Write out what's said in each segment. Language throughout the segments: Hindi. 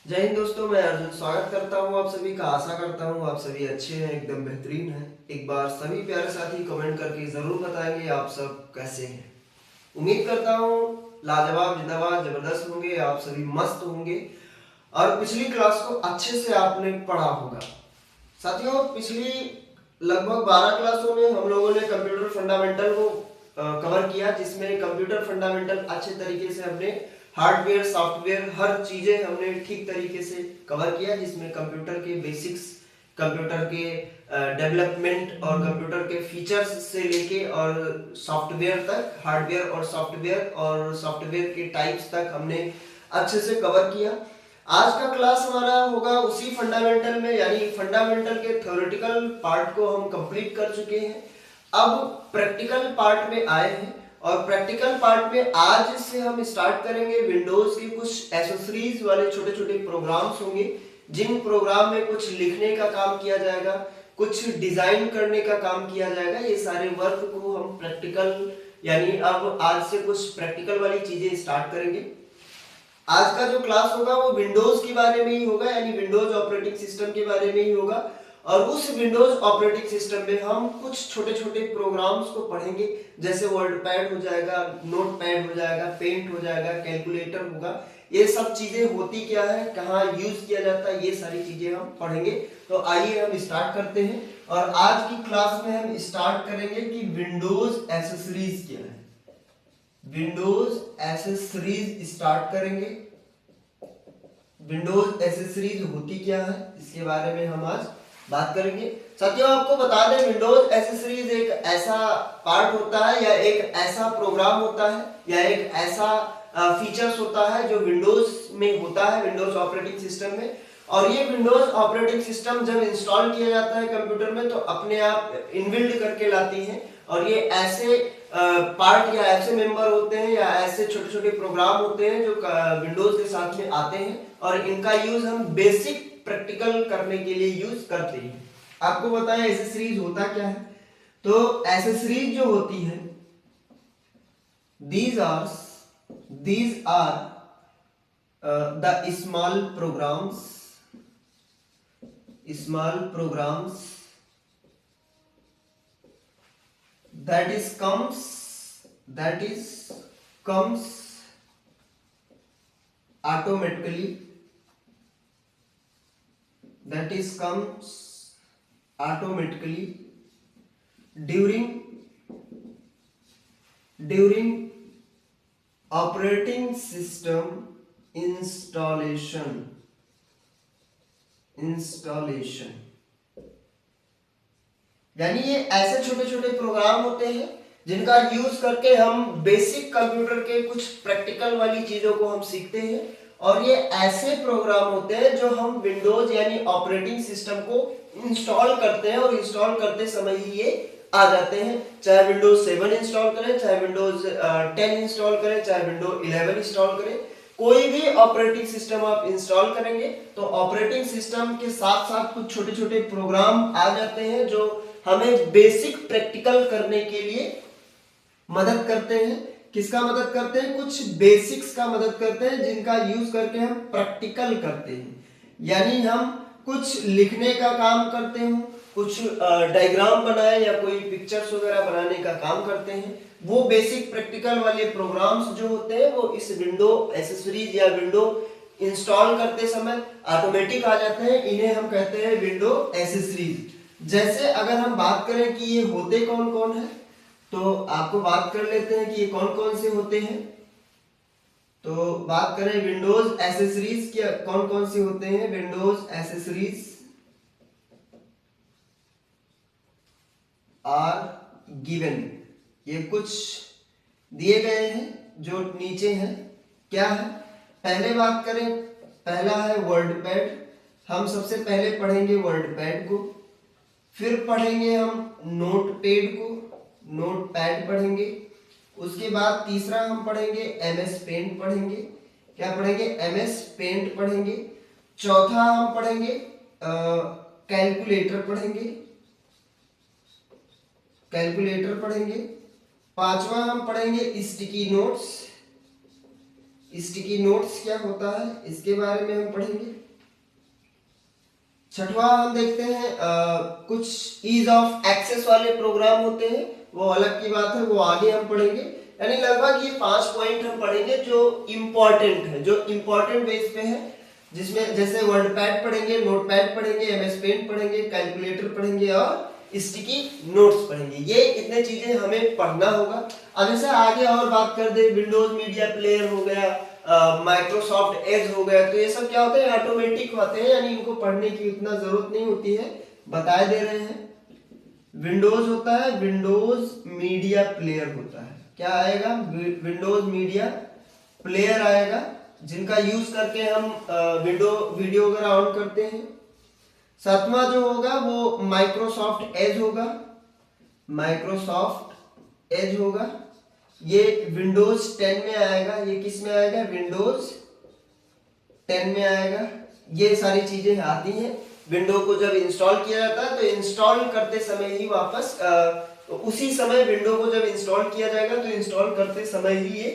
जय हिंद दोस्तों, मैं अर्जुन स्वागत करता हूं आप सभी का। आशा करता हूं आप सभी अच्छे हैं, एकदम बेहतरीन हैं। एक बार सभी प्यारे साथी कमेंट करके ज़रूर बताएंगे आप सब कैसे हैं। उम्मीद करता हूं लाजवाब, जिंदाबाद, जबरदस्त होंगे, आप सभी मस्त होंगे और पिछली क्लास को अच्छे से आपने पढ़ा होगा। साथियों, पिछली लगभग 12 क्लासों में हम लोगों ने कंप्यूटर फंडामेंटल को कवर किया, जिसमें कंप्यूटर फंडामेंटल अच्छे तरीके से हमने हार्डवेयर, सॉफ्टवेयर, हर चीजें हमने ठीक तरीके से कवर किया, जिसमें कंप्यूटर के बेसिक्स, कंप्यूटर के डेवलपमेंट और कंप्यूटर के फीचर्स से लेके और सॉफ्टवेयर तक, हार्डवेयर और सॉफ्टवेयर के टाइप्स तक हमने अच्छे से कवर किया। आज का क्लास हमारा होगा उसी फंडामेंटल में, यानी फंडामेंटल के थ्योरेटिकल पार्ट को हम कंप्लीट कर चुके हैं। अब प्रैक्टिकल पार्ट में आए हैं और प्रैक्टिकल पार्ट में आज से हम स्टार्ट करेंगे विंडोज की कुछ एसेसरीज वाले छोटे छोटे प्रोग्राम्स होंगे, जिन प्रोग्राम में कुछ लिखने का काम किया जाएगा, कुछ डिजाइन करने का काम किया जाएगा। ये सारे वर्क को हम प्रैक्टिकल, यानी अब आज से कुछ प्रैक्टिकल वाली चीजें स्टार्ट करेंगे। आज का जो क्लास होगा वो विंडोज के बारे में ही होगा, यानी विंडोज ऑपरेटिंग सिस्टम के बारे में ही होगा। और उस विंडोज ऑपरेटिंग सिस्टम में हम कुछ छोटे छोटे प्रोग्राम्स को पढ़ेंगे, जैसे वर्ड पैड हो जाएगा, नोट पैड हो जाएगा, पेंट हो जाएगा, कैलकुलेटर होगा। ये सब चीजें होती क्या है, कहाँ यूज किया जाता है, ये सारी चीजें हम पढ़ेंगे। तो आइए हम स्टार्ट करते हैं और आज की क्लास में हम स्टार्ट करेंगे कि विंडोज एसेसरीज क्या है। विंडोज एसेसरीज स्टार्ट करेंगे। विंडोज एसेसरीज होती क्या है, इसके बारे में हम आज बात करेंगे। साथियों, आपको बता दें, विंडोज एसेसरीज एक ऐसा पार्ट होता है या एक ऐसा प्रोग्राम होता है या एक ऐसा फीचर्स होता है जो विंडोज में होता है, विंडोज ऑपरेटिंग सिस्टम में। और ये विंडोज ऑपरेटिंग सिस्टम जब इंस्टॉल किया जाता है कंप्यूटर में तो अपने आप इनबिल्ड करके लाती है। और ये ऐसे पार्ट या ऐसे मेंबर होते हैं या ऐसे छोटे छोटे प्रोग्राम होते हैं जो विंडोज के साथ में आते हैं और इनका यूज हम बेसिक प्रैक्टिकल करने के लिए यूज करते हैं। आपको बताएं एसेसरीज होता क्या है। तो एसेसरीज जो होती है, these are the small programs that is comes automatically during operating system installation। यानी ये ऐसे छोटे छोटे प्रोग्राम होते हैं जिनका यूज करके हम बेसिक कंप्यूटर के कुछ प्रैक्टिकल वाली चीजों को हम सीखते हैं। और ये ऐसे प्रोग्राम होते हैं जो हम विंडोज यानी ऑपरेटिंग सिस्टम को इंस्टॉल करते हैं और इंस्टॉल करते समय ही ये आ जाते हैं। चाहे विंडोज 7 इंस्टॉल करें, चाहे विंडोज 10 इंस्टॉल करें, चाहे विंडोज 11 इंस्टॉल करें, कोई भी ऑपरेटिंग सिस्टम आप इंस्टॉल करेंगे तो ऑपरेटिंग सिस्टम के साथ साथ कुछ छोटे छोटे प्रोग्राम आ जाते हैं जो हमें बेसिक प्रैक्टिकल करने के लिए मदद करते हैं। किसका मदद करते हैं? कुछ बेसिक्स का मदद करते हैं जिनका यूज करके हम प्रैक्टिकल करते हैं, यानी हम कुछ लिखने का काम करते हैं, कुछ डायग्राम बनाए या कोई पिक्चर्स वगैरह बनाने का काम करते हैं। वो बेसिक प्रैक्टिकल वाले प्रोग्राम्स जो होते हैं वो इस विंडो एसेसरीज या विंडो इंस्टॉल करते समय ऑटोमेटिक आ जाते हैं। इन्हें हम कहते हैं विंडो एसेसरीज। जैसे अगर हम बात करें कि ये होते कौन कौन है, तो आपको बात कर लेते हैं कि ये कौन कौन से होते हैं। तो बात करें विंडोज एसेसरीज के कौन कौन से होते हैं। विंडोज एसेसरीज आर गिवन, ये कुछ दिए गए हैं जो नीचे हैं। क्या है? पहले बात करें, पहला है वर्ड पैड। हम सबसे पहले पढ़ेंगे वर्ड पैड को, फिर पढ़ेंगे हम नोट पैड को, नोट पैड पढ़ेंगे। उसके बाद तीसरा हम पढ़ेंगे एमएस पेंट पढ़ेंगे। क्या पढ़ेंगे? एमएस पेंट पढ़ेंगे। चौथा हम पढ़ेंगे कैलकुलेटर पढ़ेंगे। पांचवा हम पढ़ेंगे स्टिकी नोट्स। स्टिकी नोट्स क्या होता है इसके बारे में हम पढ़ेंगे। छठवां हम देखते हैं कुछ ईज ऑफ एक्सेस वाले प्रोग्राम होते हैं, वो अलग की बात है, वो आगे हम पढ़ेंगे। यानी लगभग ये 5 पॉइंट हम पढ़ेंगे जो इम्पोर्टेंट है, जो इम्पोर्टेंट बेस पे है, जिसमें जैसे वर्डपैड पढ़ेंगे, नोटपैड पढ़ेंगे, एमएस पेंट पढ़ेंगे, कैलकुलेटर पढ़ेंगे और स्टिकी नोट्स पढ़ेंगे। ये इतने चीजें हमें पढ़ना होगा। अब जैसे आगे और बात कर दे, विंडोज मीडिया प्लेयर हो गया, माइक्रोसॉफ्ट एज हो गया, तो ये सब क्या होते हैं, ऑटोमेटिक होते हैं, यानी इनको पढ़ने की उतना जरूरत नहीं होती है, बताए दे रहे हैं। विंडोज होता है, विंडोज मीडिया प्लेयर होता है, क्या आएगा, विंडोज मीडिया प्लेयर आएगा, जिनका यूज करके हम वीडियो वगैरह ऑन करते हैं। सातवां जो होगा वो माइक्रोसॉफ्ट एज होगा, माइक्रोसॉफ्ट एज होगा, ये विंडोज 10 में आएगा। ये किस में आएगा, विंडोज 10 में आएगा। ये सारी चीजें आती हैं। विंडो को जब इंस्टॉल किया जाता है तो इंस्टॉल करते समय ही वापस उसी समय विंडो को जब इंस्टॉल किया जाएगा तो इंस्टॉल करते समय ही ये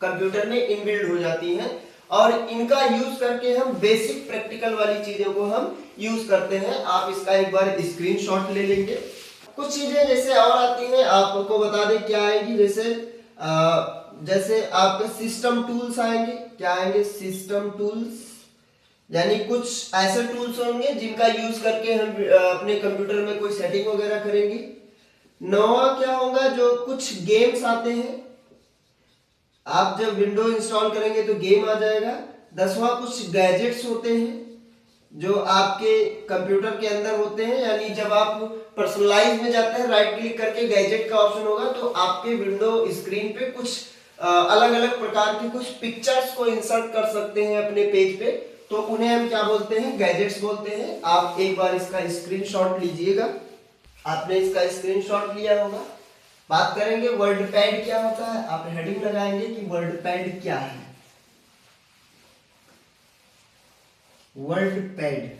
कंप्यूटर में इनबिल्ड हो जाती हैं और इनका यूज करके हम बेसिक प्रैक्टिकल वाली चीजों को हम यूज करते हैं। आप इसका एक बार स्क्रीनशॉट ले लेंगे। कुछ चीजें जैसे और आती हैं, आपको बता दें क्या आएगी, जैसे आपके सिस्टम टूल्स आएंगे। क्या आएंगे, सिस्टम टूल्स, यानी कुछ ऐसे टूल्स होंगे जिनका यूज करके हम अपने कंप्यूटर में कोई सेटिंग वगैरह करेंगे। नौवां क्या होगा, जो कुछ गेम्स आते हैं, आप जब विंडो इंस्टॉल करेंगे तो गेम आ जाएगा। 10वां कुछ गैजेट्स होते हैं जो आपके कंप्यूटर के अंदर होते हैं, यानी जब आप पर्सनलाइज में जाते हैं, राइट क्लिक करके गैजेट का ऑप्शन होगा तो आपके विंडो स्क्रीन पे कुछ अलग अलग प्रकार के कुछ पिक्चर्स को इंसर्ट कर सकते हैं अपने पेज पे, तो उन्हें हम क्या बोलते हैं, गैजेट्स बोलते हैं। आप एक बार इसका स्क्रीनशॉट लीजिएगा। आपने इसका स्क्रीनशॉट लिया होगा। बात करेंगे वर्डपैड क्या होता है। आप हेडिंग लगाएंगे कि वर्डपैड क्या है। वर्डपैड,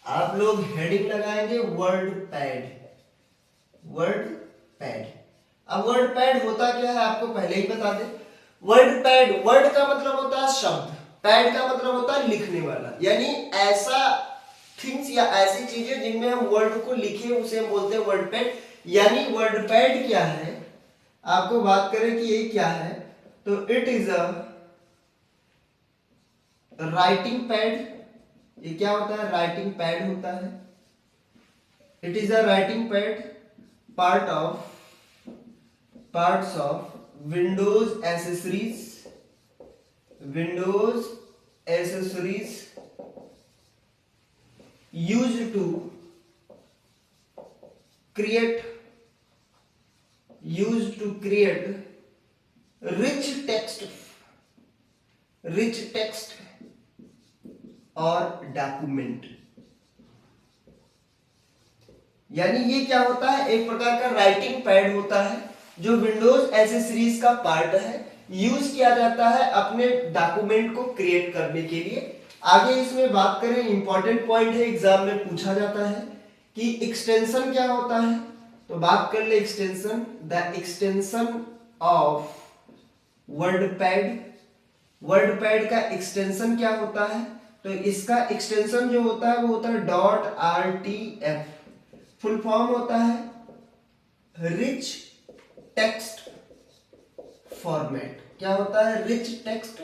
आप लोग हेडिंग लगाएंगे वर्डपैड, वर्डपैड। अब वर्डपैड होता क्या है आपको पहले ही बता दें। वर्डपैड, वर्ड का मतलब होता है शब्द, पैड का मतलब होता है लिखने वाला, यानी ऐसा थिंग्स या ऐसी चीजें जिनमें हम वर्ड को लिखे उसे हम बोलते हैं वर्डपैड। यानी वर्डपैड क्या है, आपको बात करें कि ये क्या है, तो it is a writing pad. ये क्या होता है, राइटिंग पैड होता है। It is a writing pad, parts of Windows accessories, Windows accessories used to create rich text और डॉक्यूमेंट। यानी ये क्या होता है, एक प्रकार का राइटिंग पैड होता है जो विंडोज एसेसरीज का पार्ट है, यूज किया जाता है अपने डॉक्यूमेंट को क्रिएट करने के लिए। आगे इसमें बात करें, इंपॉर्टेंट पॉइंट है, एग्जाम में पूछा जाता है कि एक्सटेंशन क्या होता है, तो बात कर ले extension. The extension of WordPad, WordPad का एक्सटेंशन क्या होता है, तो इसका एक्सटेंशन जो होता है वो होता है .rtf। फुल फॉर्म होता है रिच टेक्स्ट फॉर्मेट। क्या होता है, रिच टेक्स्ट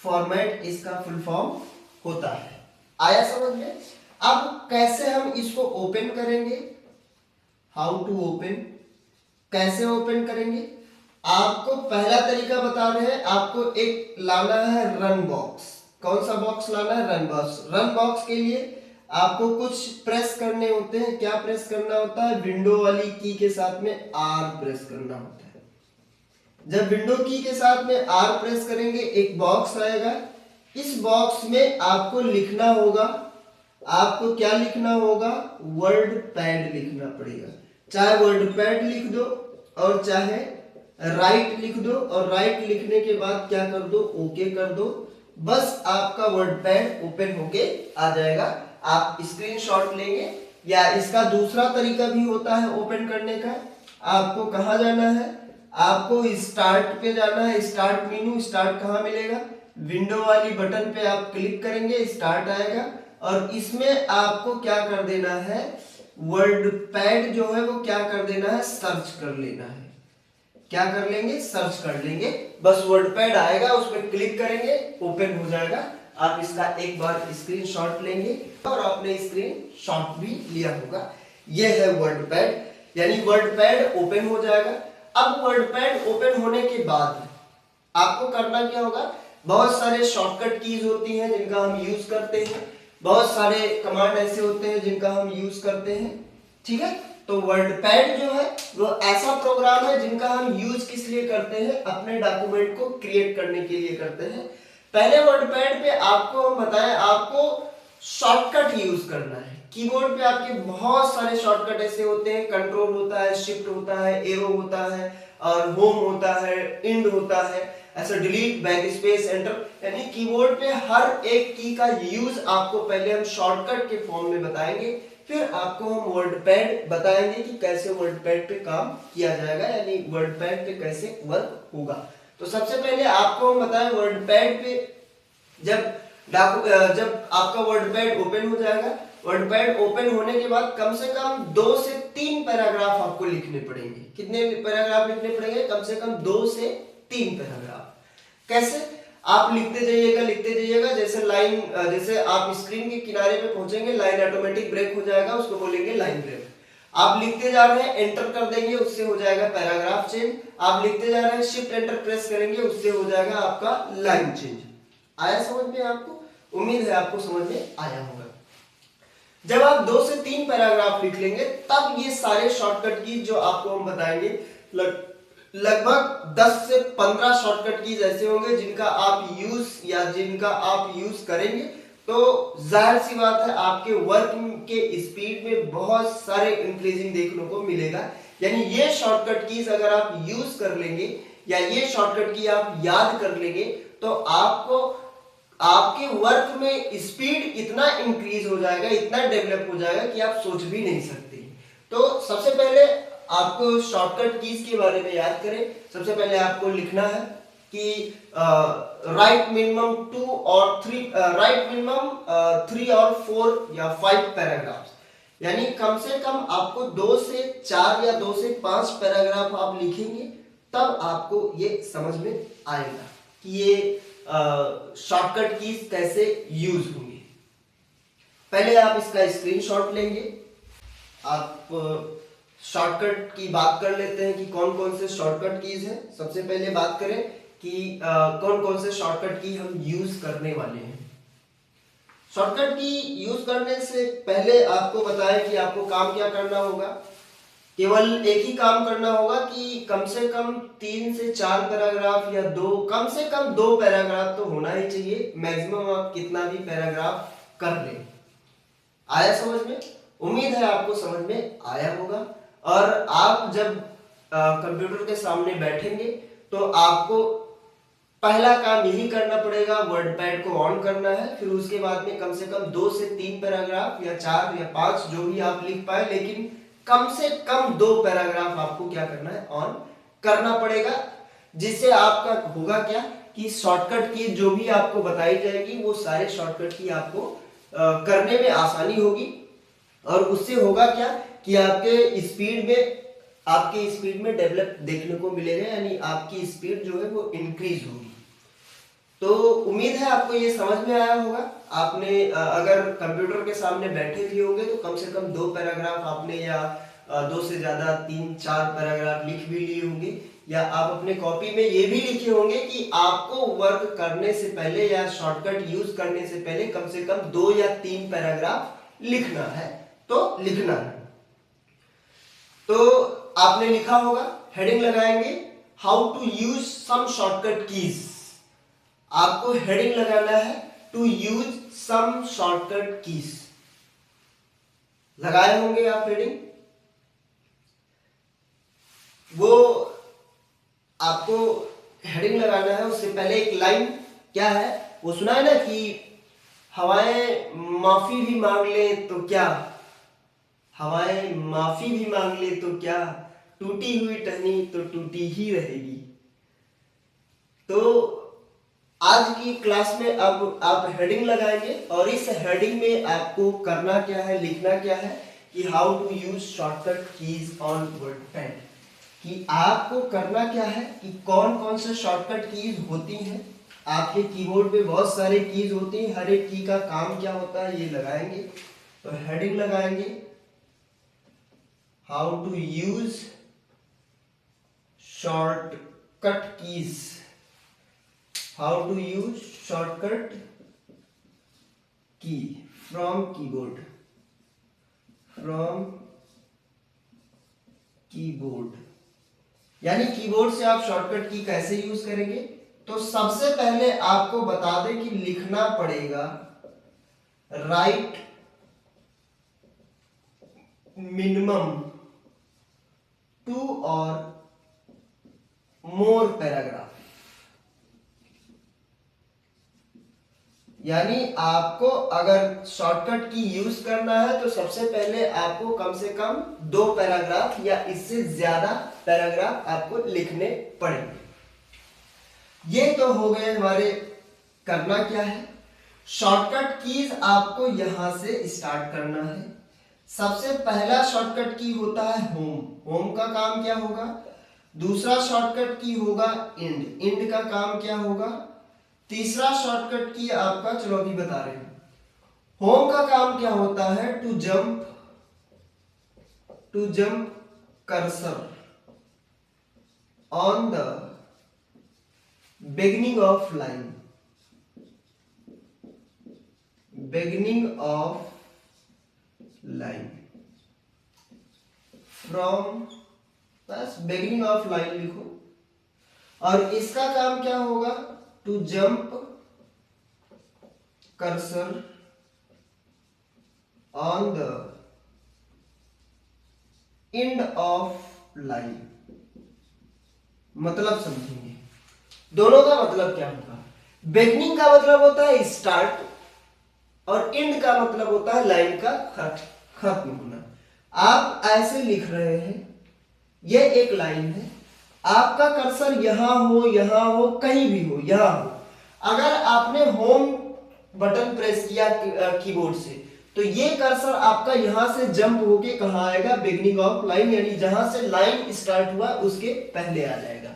फॉर्मेट इसका फुल फॉर्म होता है। आया समझ में। अब कैसे हम इसको ओपन करेंगे, हाउ टू ओपन, कैसे ओपन करेंगे। आपको पहला तरीका बता रहे हैं, आपको एक लाना है रन बॉक्स। कौन सा बॉक्स लाना है, रन बॉक्स। रन बॉक्स के लिए आपको कुछ प्रेस करने होते हैं। क्या प्रेस करना होता है, विंडो वाली की के साथ में R प्रेस करना होता है। जब विंडो की के साथ में R प्रेस करेंगे एक बॉक्स आएगा। इस बॉक्स में आपको लिखना होगा, आपको क्या लिखना होगा, वर्डपैड लिखना पड़ेगा। चाहे वर्डपैड लिख दो और चाहे राइट लिख दो, और राइट लिखने के बाद क्या कर दो, ओके कर दो, बस आपका वर्डपैड ओपन होके आ जाएगा। आप स्क्रीनशॉट लेंगे, या इसका दूसरा तरीका भी होता है ओपन करने का। आपको कहाँ जाना है, आपको स्टार्ट पे जाना है, स्टार्ट मेनू, स्टार्ट कहाँ मिलेगा, विंडो वाली बटन पे आप क्लिक करेंगे, स्टार्ट आएगा और इसमें आपको क्या कर देना है, वर्ड पैड जो है वो क्या कर देना है, सर्च कर लेना है। क्या कर लेंगे, सर्च कर लेंगे, बस वर्ड पैड आएगा, उस पर क्लिक करेंगे, ओपन हो जाएगा। आप इसका एक बार स्क्रीनशॉट लेंगे और आपने स्क्रीनशॉट भी लिया होगा। यह है वर्ड पैड, यानी वर्ड पैड ओपन हो जाएगा। अब वर्ड पैड ओपन होने के बाद आपको करना क्या होगा, बहुत सारे शॉर्टकट कीज होती हैं जिनका हम यूज करते हैं, बहुत सारे कमांड ऐसे होते हैं जिनका हम यूज करते हैं, ठीक है। तो वर्ड पैड जो है वो ऐसा प्रोग्राम है जिनका हम यूज किस लिए करते हैं, अपने डॉक्यूमेंट को क्रिएट करने के लिए करते हैं। पहले वर्ड पैड पे आपको हम बताएं, आपको शॉर्टकट यूज करना है। कीबोर्ड पे आपके बहुत सारे शॉर्टकट ऐसे होते हैं, कंट्रोल होता है, शिफ्ट होता है, एरो होता है और होम होता है, इंड होता है, ऐसा डिलीट, बैक स्पेस, एंटर, यानी कीबोर्ड पे हर एक की का यूज आपको पहले हम शॉर्टकट के फॉर्म में बताएंगे, फिर आपको हम वर्ड पैड बताएंगे कि कैसे वर्ड पैड पे काम किया जाएगा, यानी वर्ड पैड पे कैसे वर्क होगा। तो सबसे पहले आपको हम बताएं, वर्ड पैड पे जब आपका वर्ड पैड ओपन हो जाएगा, वर्ड पैड ओपन होने के बाद कम से कम 2 से 3 पैराग्राफ आपको लिखने पड़ेंगे। कितने पैराग्राफ लिखने पड़ेंगे, कम से कम 2 से 3 पैराग्राफ। कैसे, आप लिखते जाइएगा, जैसे आप स्क्रीन के किनारे पे पहुंचेंगे, लाइन ऑटोमेटिक ब्रेक हो जाएगा, उसको बोलेंगे लाइन ब्रेक। आप लिखते जा रहे हैं, एंटर कर देंगे, उससे हो जाएगा पैराग्राफ चेंज। आप लिखते जा रहे हैं, शिफ्ट एंटर प्रेस करेंगे, उससे हो जाएगा आपका लाइन चेंज। आया समझ में आपको? उम्मीद है आपको समझ में आया होगा। जब आप 2 से 3 पैराग्राफ लिख लेंगे, तब ये सारे शॉर्टकट कीज जो आपको हम बताएंगे, लगभग 10 से 15 शॉर्टकट कीज ऐसे होंगे जिनका आप यूज करेंगे, तो जाहिर सी बात है आपके वर्क के स्पीड में बहुत सारे इंक्रीजिंग देखने को मिलेगा। यानी ये शॉर्टकट कीज अगर आप यूज कर लेंगे या ये शॉर्टकट की आप याद कर लेंगे, तो आपके वर्क में स्पीड इतना इंक्रीज हो जाएगा, इतना डेवलप हो जाएगा कि आप सोच भी नहीं सकते। तो सबसे पहले आपको शॉर्टकट कीज के बारे में याद करें। सबसे पहले आपको लिखना है कि राइट मिनिमम 3 और 4 या 5 पैराग्राफ्स, यानी कम से कम आपको 2 से 4 या 2 से 5 पैराग्राफ आप लिखेंगे, तब आपको ये समझ में आएगा कि ये शॉर्टकट कीज कैसे यूज होंगे। पहले आप इसका स्क्रीनशॉट लेंगे। आप शॉर्टकट की बात कर लेते हैं कि कौन कौन से शॉर्टकट कीज हैं। सबसे पहले बात करें कि कौन कौन से शॉर्टकट की हम यूज करने वाले हैं। शॉर्टकट की यूज करने से पहले आपको बताएं कि आपको काम क्या करना होगा। केवल एक ही काम करना होगा कि कम से कम 3 से 4 पैराग्राफ या कम से कम 2 पैराग्राफ तो होना ही चाहिए। मैक्सिमम आप कितना भी पैराग्राफ कर लें। आया समझ में? उम्मीद है आपको समझ में आया होगा। और आप जब कंप्यूटर के सामने बैठेंगे तो आपको पहला काम यही करना पड़ेगा, वर्ड पैड को ऑन करना है। फिर उसके बाद में कम से कम 2 से 3 पैराग्राफ या 4 या 5 जो भी आप लिख पाए, लेकिन कम से कम 2 पैराग्राफ आपको क्या करना है, ऑन करना पड़ेगा। जिससे आपका होगा क्या कि शॉर्टकट की जो भी आपको बताई जाएगी वो सारे शॉर्टकट की आपको करने में आसानी होगी। और उससे होगा क्या कि आपके स्पीड में डेवलप देखने को मिलेगा, यानी आपकी स्पीड जो है वो इंक्रीज होगी। तो उम्मीद है आपको ये समझ में आया होगा। आपने अगर कंप्यूटर के सामने बैठे भी होंगे तो कम से कम 2 पैराग्राफ आपने या 2 से ज्यादा 3-4 पैराग्राफ लिख भी लिए होंगे, या आप अपने कॉपी में ये भी लिखे होंगे कि आपको वर्क करने से पहले या शॉर्टकट यूज करने से पहले कम से कम 2 या 3 पैराग्राफ लिखना है, तो लिखना है। तो आपने लिखा होगा, हेडिंग लगाएंगे how to use some shortcut keys. आपको हेडिंग लगाना है to use some shortcut keys. लगाए होंगे आप हेडिंग, वो आपको हेडिंग लगाना है। उससे पहले एक लाइन क्या है वो सुना है ना कि हवाएं माफी भी मांग ले तो क्या, हवाएं माफी भी मांग ले तो क्या, टूटी हुई टहनी तो टूटी ही रहेगी। तो आज की क्लास में अब आप हेडिंग लगाएंगे और इस हेडिंग में आपको करना क्या है, लिखना क्या है कि how to use shortcut keys on WordPad. कि आपको करना क्या है कि कौन कौन से शॉर्टकट कीज होती हैं। आपके कीबोर्ड पे बहुत सारे कीज होती हैं, हर एक की का काम क्या होता है ये लगाएंगे। तो हेडिंग लगाएंगे how to use shortcut keys, how to use shortcut key from keyboard, from keyboard. यानी कीबोर्ड से आप शॉर्टकट की कैसे यूज करेंगे। तो सबसे पहले आपको बता दें कि लिखना पड़ेगा राइट मिनिमम 2 और मोर पैराग्राफ। यानी आपको अगर शॉर्टकट की यूज करना है तो सबसे पहले आपको कम से कम 2 पैराग्राफ या इससे ज्यादा पैराग्राफ आपको लिखने पड़ेंगे। ये तो हो गए हमारे करना क्या है। शॉर्टकट कीज आपको यहां से स्टार्ट करना है। सबसे पहला शॉर्टकट की होता है होम। होम का काम क्या होगा। दूसरा शॉर्टकट की होगा इंड। इंड का काम क्या होगा। तीसरा शॉर्टकट की आपका, चलो अभी बता रहे हैं। होम का काम क्या होता है, to jump cursor on the beginning of line, beginning of line from, बस बिगिनिंग ऑफ लाइन लिखो। और इसका काम क्या होगा, to jump cursor on the end of line. मतलब समझेंगे दोनों का मतलब क्या होगा। बिगिनिंग का मतलब होता है स्टार्ट और एंड का मतलब होता है लाइन का खत्म होना। आप ऐसे लिख रहे हैं, ये एक लाइन है, आपका कर्सर यहां हो कहीं भी हो, यहां हो। अगर आपने होम बटन प्रेस किया कीबोर्ड से तो ये कर्सर आपका यहां से जंप होके कहां आएगा, बिगिनिंग ऑफ लाइन, यानी जहां से लाइन स्टार्ट हुआ उसके पहले आ जाएगा।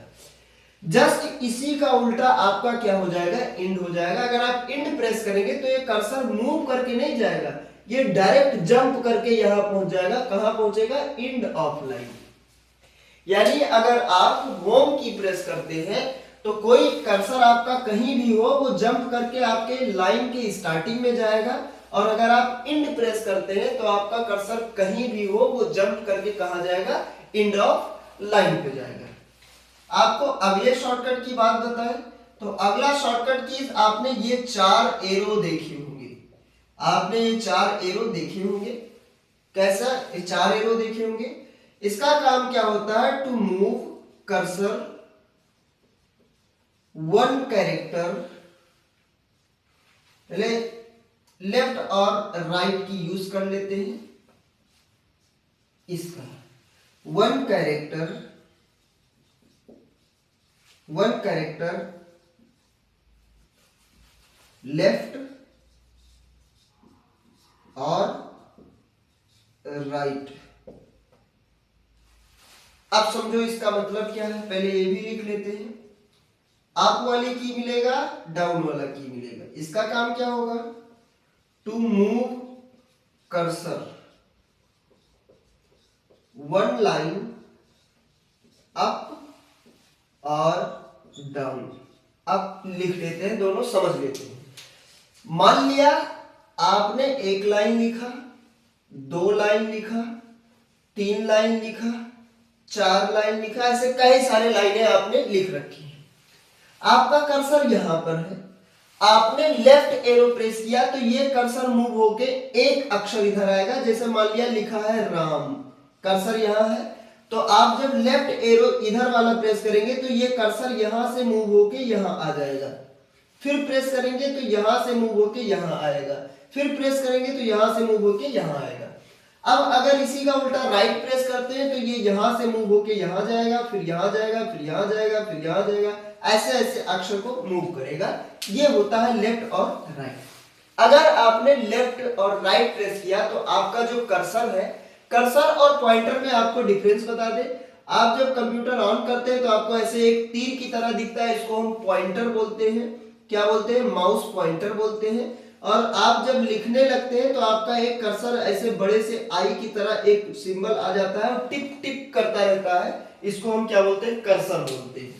जस्ट इसी का उल्टा आपका क्या हो जाएगा, एंड हो जाएगा। अगर आप एंड प्रेस करेंगे तो ये कर्सर मूव करके नहीं जाएगा, ये डायरेक्ट जंप करके यहां पहुंच जाएगा। कहां पहुंचेगा, एंड ऑफ लाइन। यानी अगर आप होम की प्रेस करते हैं तो कोई कर्सर आपका कहीं भी हो वो जंप करके आपके लाइन के स्टार्टिंग में जाएगा, और अगर आप एंड प्रेस करते हैं तो आपका कर्सर कहीं भी हो वो जंप करके कहां जाएगा, एंड ऑफ लाइन पे जाएगा। आपको अगले शॉर्टकट की बात बताएं तो अगला शॉर्टकट की आपने ये 4 एरो देखे होंगे। आपने ये 4 एरो देखे होंगे। कैसा, ये 4 एरो देखे होंगे। इसका काम क्या होता है, टू मूव कर्सर 1 कैरेक्टर, पहले लेफ्ट और राइट की यूज कर लेते हैं। इसका 1 कैरेक्टर लेफ्ट और राइट। अब समझो इसका मतलब क्या है, पहले ये भी लिख लेते हैं। अप वाली की मिलेगा, डाउन वाला की मिलेगा। इसका काम क्या होगा, to move cursor 1 line up और डाउन। अब लिख लेते हैं, दोनों समझ लेते हैं। मान लिया आपने 1 लाइन लिखा, 2 लाइन लिखा, 3 लाइन लिखा, 4 लाइन लिखा, ऐसे कई सारे लाइनें आपने लिख रखी हैं। आपका कर्सर यहां पर है, आपने लेफ्ट एरो प्रेस किया तो ये कर्सर मूव होके एक अक्षर इधर आएगा। जैसे मान लिया लिखा है राम, कर्सर यहां है, तो आप जब लेफ्ट एरो इधर वाला प्रेस करेंगे तो ये कर्सर यहां से मूव होके यहां आ जाएगा। फिर प्रेस करेंगे तो यहां से मूव होके यहां आएगा, फिर प्रेस करेंगे तो यहां से मूव होके यहां आएगा। अब अगर इसी का उल्टा राइट प्रेस करते हैं तो ये यहां से मूव होके यहां जाएगा, फिर यहां जाएगा, फिर यहां जाएगा, फिर यहां जाएगा, ऐसे ऐसे अक्षर को मूव करेगा। ये होता है लेफ्ट और राइट। अगर आपने लेफ्ट और राइट प्रेस किया तो आपका जो कर्सर है, कर्सर और पॉइंटर में आपको डिफरेंस बता दे। आप जब कंप्यूटर ऑन करते हैं तो आपको ऐसे एक तीर की तरह दिखता है, इसको हम पॉइंटर बोलते हैं। क्या बोलते हैं? माउस पॉइंटर बोलते हैं। और आप जब लिखने लगते हैं तो आपका एक कर्सर ऐसे बड़े से आई की तरह एक सिंबल आ जाता है और टिप टिप करता रहता है, इसको हम क्या बोलते हैं? कर्सर बोलते हैं।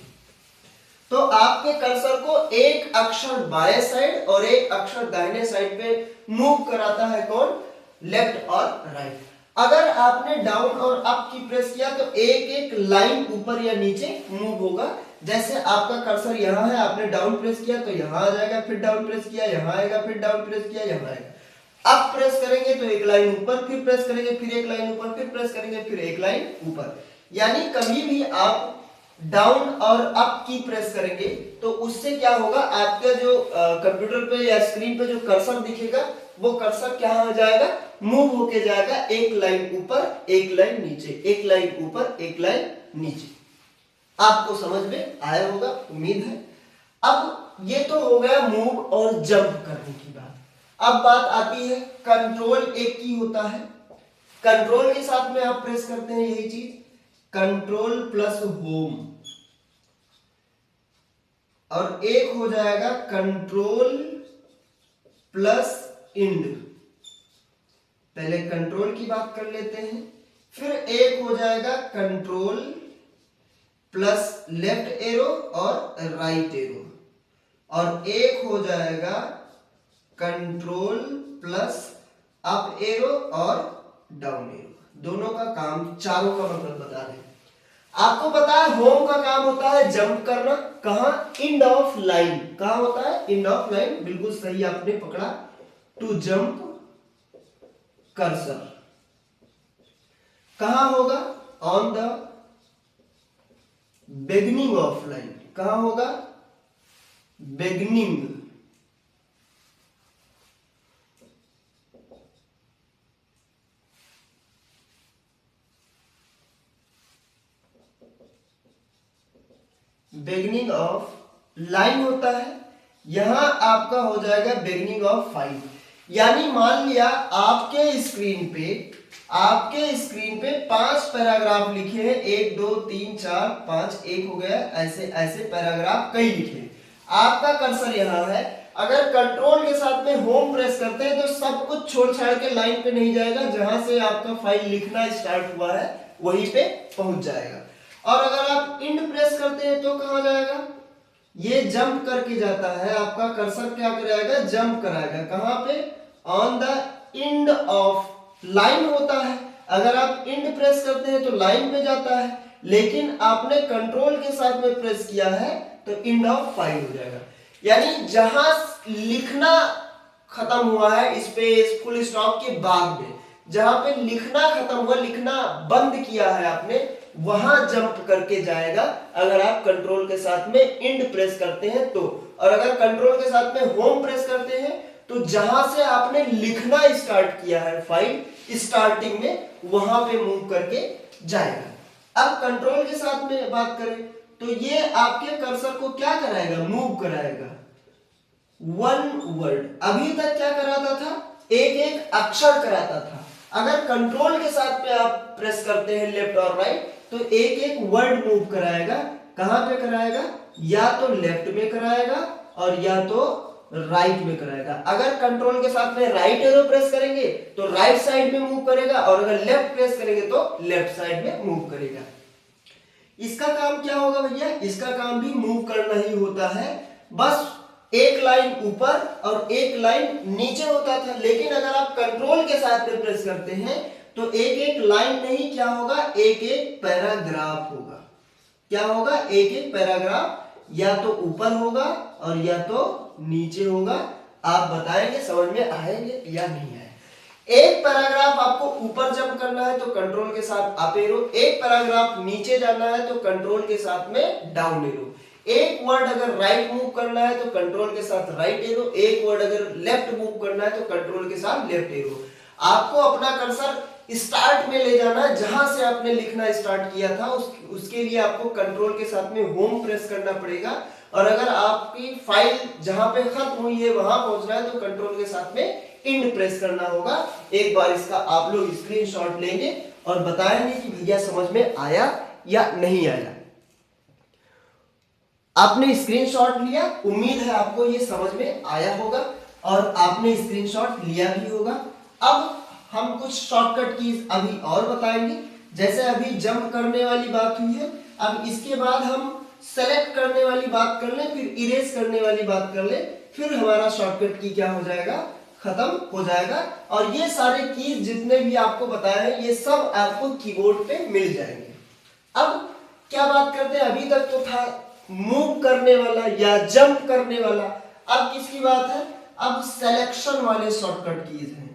तो आपके कर्सर को एक अक्षर बाएं साइड और एक अक्षर दाहिने साइड पे मूव कराता है कौन? लेफ्ट और राइट। अगर आपने डाउन और अप की प्रेस किया तो एक एक लाइन ऊपर या नीचे मूव होगा। जैसे आपका कर्सर यहाँ है, आपने डाउन प्रेस किया तो यहाँ आ जाएगा, फिर डाउन प्रेस किया यहाँ आएगा, फिर डाउन प्रेस किया यहाँ आएगा। अप प्रेस करेंगे तो एक लाइन ऊपर, फिर प्रेस करेंगे फिर एक लाइन ऊपर, फिर प्रेस करेंगे फिर एक लाइन ऊपर। यानी कभी भी आप डाउन और अप की प्रेस करेंगे तो उससे क्या होगा? आपका जो कंप्यूटर पे या स्क्रीन पे जो कर्सर दिखेगा वो कर्सर क्या हो जाएगा? मूव होके जाएगा, एक लाइन ऊपर एक लाइन नीचे, एक लाइन ऊपर एक लाइन नीचे। आपको समझ में आया होगा, उम्मीद है। अब ये तो हो गया मूव और जंप करने की बात। अब बात आती है कंट्रोल एक की होता है। कंट्रोल के साथ में आप प्रेस करते हैं यही चीज, कंट्रोल प्लस होम, और एक हो जाएगा कंट्रोल प्लस इंड। पहले कंट्रोल की बात कर लेते हैं, फिर एक हो जाएगा कंट्रोल प्लस लेफ्ट एरो और राइट एरो, और एक हो जाएगा कंट्रोल प्लस अप एरो और डाउन एरो। दोनों का काम, चारों का मतलब बता दें। आपको पता है होम का काम होता है जंप करना। कहां? And of line. कहां होता है? And of line. बिल्कुल सही आपने पकड़ा। टू जंप कर्सर कहां होगा? On the beginning of line. कहां होगा? बिगिनिंग। बिगिनिंग ऑफ लाइन होता है, यहां आपका हो जाएगा बिगिनिंग ऑफ फाइल। यानी मान लिया आपके स्क्रीन पे 5 पैराग्राफ लिखे हैं, 1 2 3 4 5, एक हो गया, ऐसे ऐसे पैराग्राफ कई लिखे। आपका कर्सर यहां है, अगर कंट्रोल के साथ में होम प्रेस करते हैं तो सब कुछ छोड़ छाड़ के लाइन पे नहीं जाएगा, जहां से आपका फाइल लिखना स्टार्ट हुआ है वहीं पे पहुंच जाएगा। और अगर आप इंड प्रेस करते हैं तो कहां जाएगा? ये जंप करके जाता है। आपका कर्सर क्या कराएगा? जंप कराएगा। कहां पे? On the end of line होता है। अगर आप इंड प्रेस करते हैं तो लाइन पे जाता है, लेकिन आपने कंट्रोल के साथ में प्रेस किया है तो इंड ऑफ फाइल हो जाएगा। यानी जहां लिखना खत्म हुआ है स्पेस फुल स्टॉप के बाद में, जहां पे लिखना खत्म हुआ, लिखना बंद किया है आपने, वहां जंप करके जाएगा अगर आप कंट्रोल के साथ में इंड प्रेस करते हैं तो। और अगर कंट्रोल के साथ में होम प्रेस करते हैं तो जहां से आपने लिखना स्टार्ट किया है फाइल स्टार्टिंग में, वहां पे मूव करके जाएगा। अब कंट्रोल के साथ में बात करें तो ये आपके कर्सर को क्या कराएगा? मूव कराएगा। One word. अभी तक क्या कराता था? एक एक अक्षर कराता था। अगर कंट्रोल के साथ में आप प्रेस करते हैं लेफ्ट और राइट तो एक एक वर्ड मूव कराएगा। कहां पे कराएगा? या तो लेफ्ट में कराएगा और या तो राइट में कराएगा। अगर कंट्रोल के साथ में राइट एरो प्रेस करेंगे तो राइट साइड में मूव करेगा, और अगर लेफ्ट प्रेस करेंगे तो लेफ्ट साइड में मूव करेगा। इसका काम क्या होगा भैया? इसका काम भी मूव करना ही होता है, बस एक लाइन ऊपर और एक लाइन नीचे होता था। लेकिन अगर आप कंट्रोल के साथ में प्रेस करते हैं तो एक एक लाइन नहीं, क्या होगा? एक एक पैराग्राफ होगा। क्या होगा? एक एक पैराग्राफ या तो ऊपर होगा और या तो नीचे होगा। आप बताएंगे समझ में आएंगे या नहीं आए। एक पैराग्राफ आपको ऊपर जंप करना है तो कंट्रोल के साथ अप एरो, एक पैराग्राफ नीचे जाना है तो कंट्रोल के साथ में डाउन एरो, एक वर्ड अगर राइट मूव करना है तो कंट्रोल के साथ राइट एरो, एक वर्ड अगर लेफ्ट मूव करना है तो कंट्रोल के साथ लेफ्ट एरो। आपको अपना कर्सर स्टार्ट में ले जाना, जहां से आपने लिखना स्टार्ट किया था उसके लिए आपको कंट्रोल के साथ में होम प्रेस करना पड़ेगा। और अगर आपकी फाइल जहां पे खत्म हुई है वहां पहुंचना है तो कंट्रोल के साथ में इंड प्रेस करना होगा। एक बार इसका आप लोग स्क्रीनशॉट लेंगे और बताएंगे कि भैया समझ में आया या नहीं आया। आपने स्क्रीनशॉट लिया, उम्मीद है आपको ये समझ में आया होगा और आपने स्क्रीनशॉट लिया भी होगा। अब हम कुछ शॉर्टकट कीज अभी और बताएंगे। जैसे अभी जंप करने वाली बात हुई है, अब इसके बाद हम सेलेक्ट करने वाली बात कर लें, फिर इरेज करने वाली बात कर लें, फिर हमारा शॉर्टकट की क्या हो जाएगा, खत्म हो जाएगा। और ये सारे कीज जितने भी आपको बताए हैं ये सब आपको कीबोर्ड पे मिल जाएंगे। अब क्या बात करते हैं, अभी तक तो था मूव करने वाला या जंप करने वाला, अब किसकी बात है, अब सिलेक्शन वाले शॉर्टकट कीज हैं।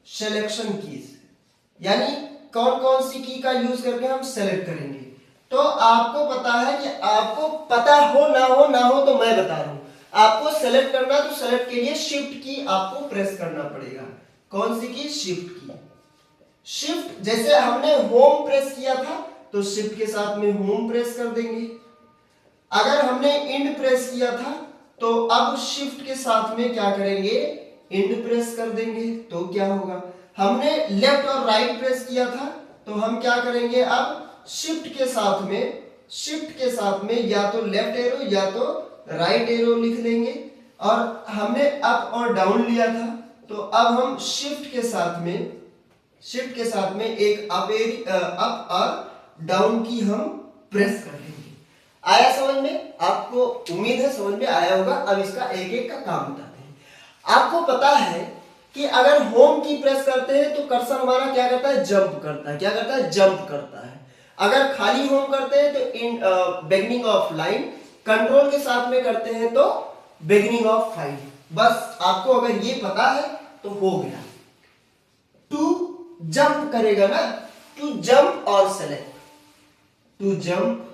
सिलेक्शन कीज यानी कौन कौन सी की का यूज करके हम सेलेक्ट करेंगे। तो आपको पता है कि आपको पता हो ना हो तो मैं बता रहा हूं, आपको सेलेक्ट करना तो सेलेक्ट के लिए शिफ्ट की आपको प्रेस करना पड़ेगा। कौन सी की, शिफ्ट की। शिफ्ट जैसे हमने होम प्रेस किया था तो शिफ्ट के साथ में होम प्रेस कर देंगे। अगर हमने इंड प्रेस किया था तो अब शिफ्ट के साथ में क्या करेंगे, इंड प्रेस कर देंगे। तो क्या होगा, हमने लेफ्ट और राइट प्रेस किया था तो हम क्या करेंगे, अब शिफ्ट के साथ में या तो लेफ्ट एरो या तो राइट एरो लिख लेंगे। और हमने अप और डाउन लिया था तो अब हम शिफ्ट के साथ में एक अप और डाउन की हम प्रेस कर लेंगे। आया समझ में, आपको उम्मीद है समझ में आया होगा। अब इसका एक एक का काम बताते हैं। आपको पता है कि अगर होम की प्रेस करते हैं तो कर्सर हमारा क्या करता है, जंप करता है। क्या करता है, जंप करता है। अगर खाली होम करते हैं तो बिगिनिंग ऑफ लाइन, कंट्रोल के साथ में करते हैं तो बिगिनिंग ऑफ फाइल। बस आपको अगर ये पता है तो हो गया। टू जंप करेगा ना, टू जंप और select, to jump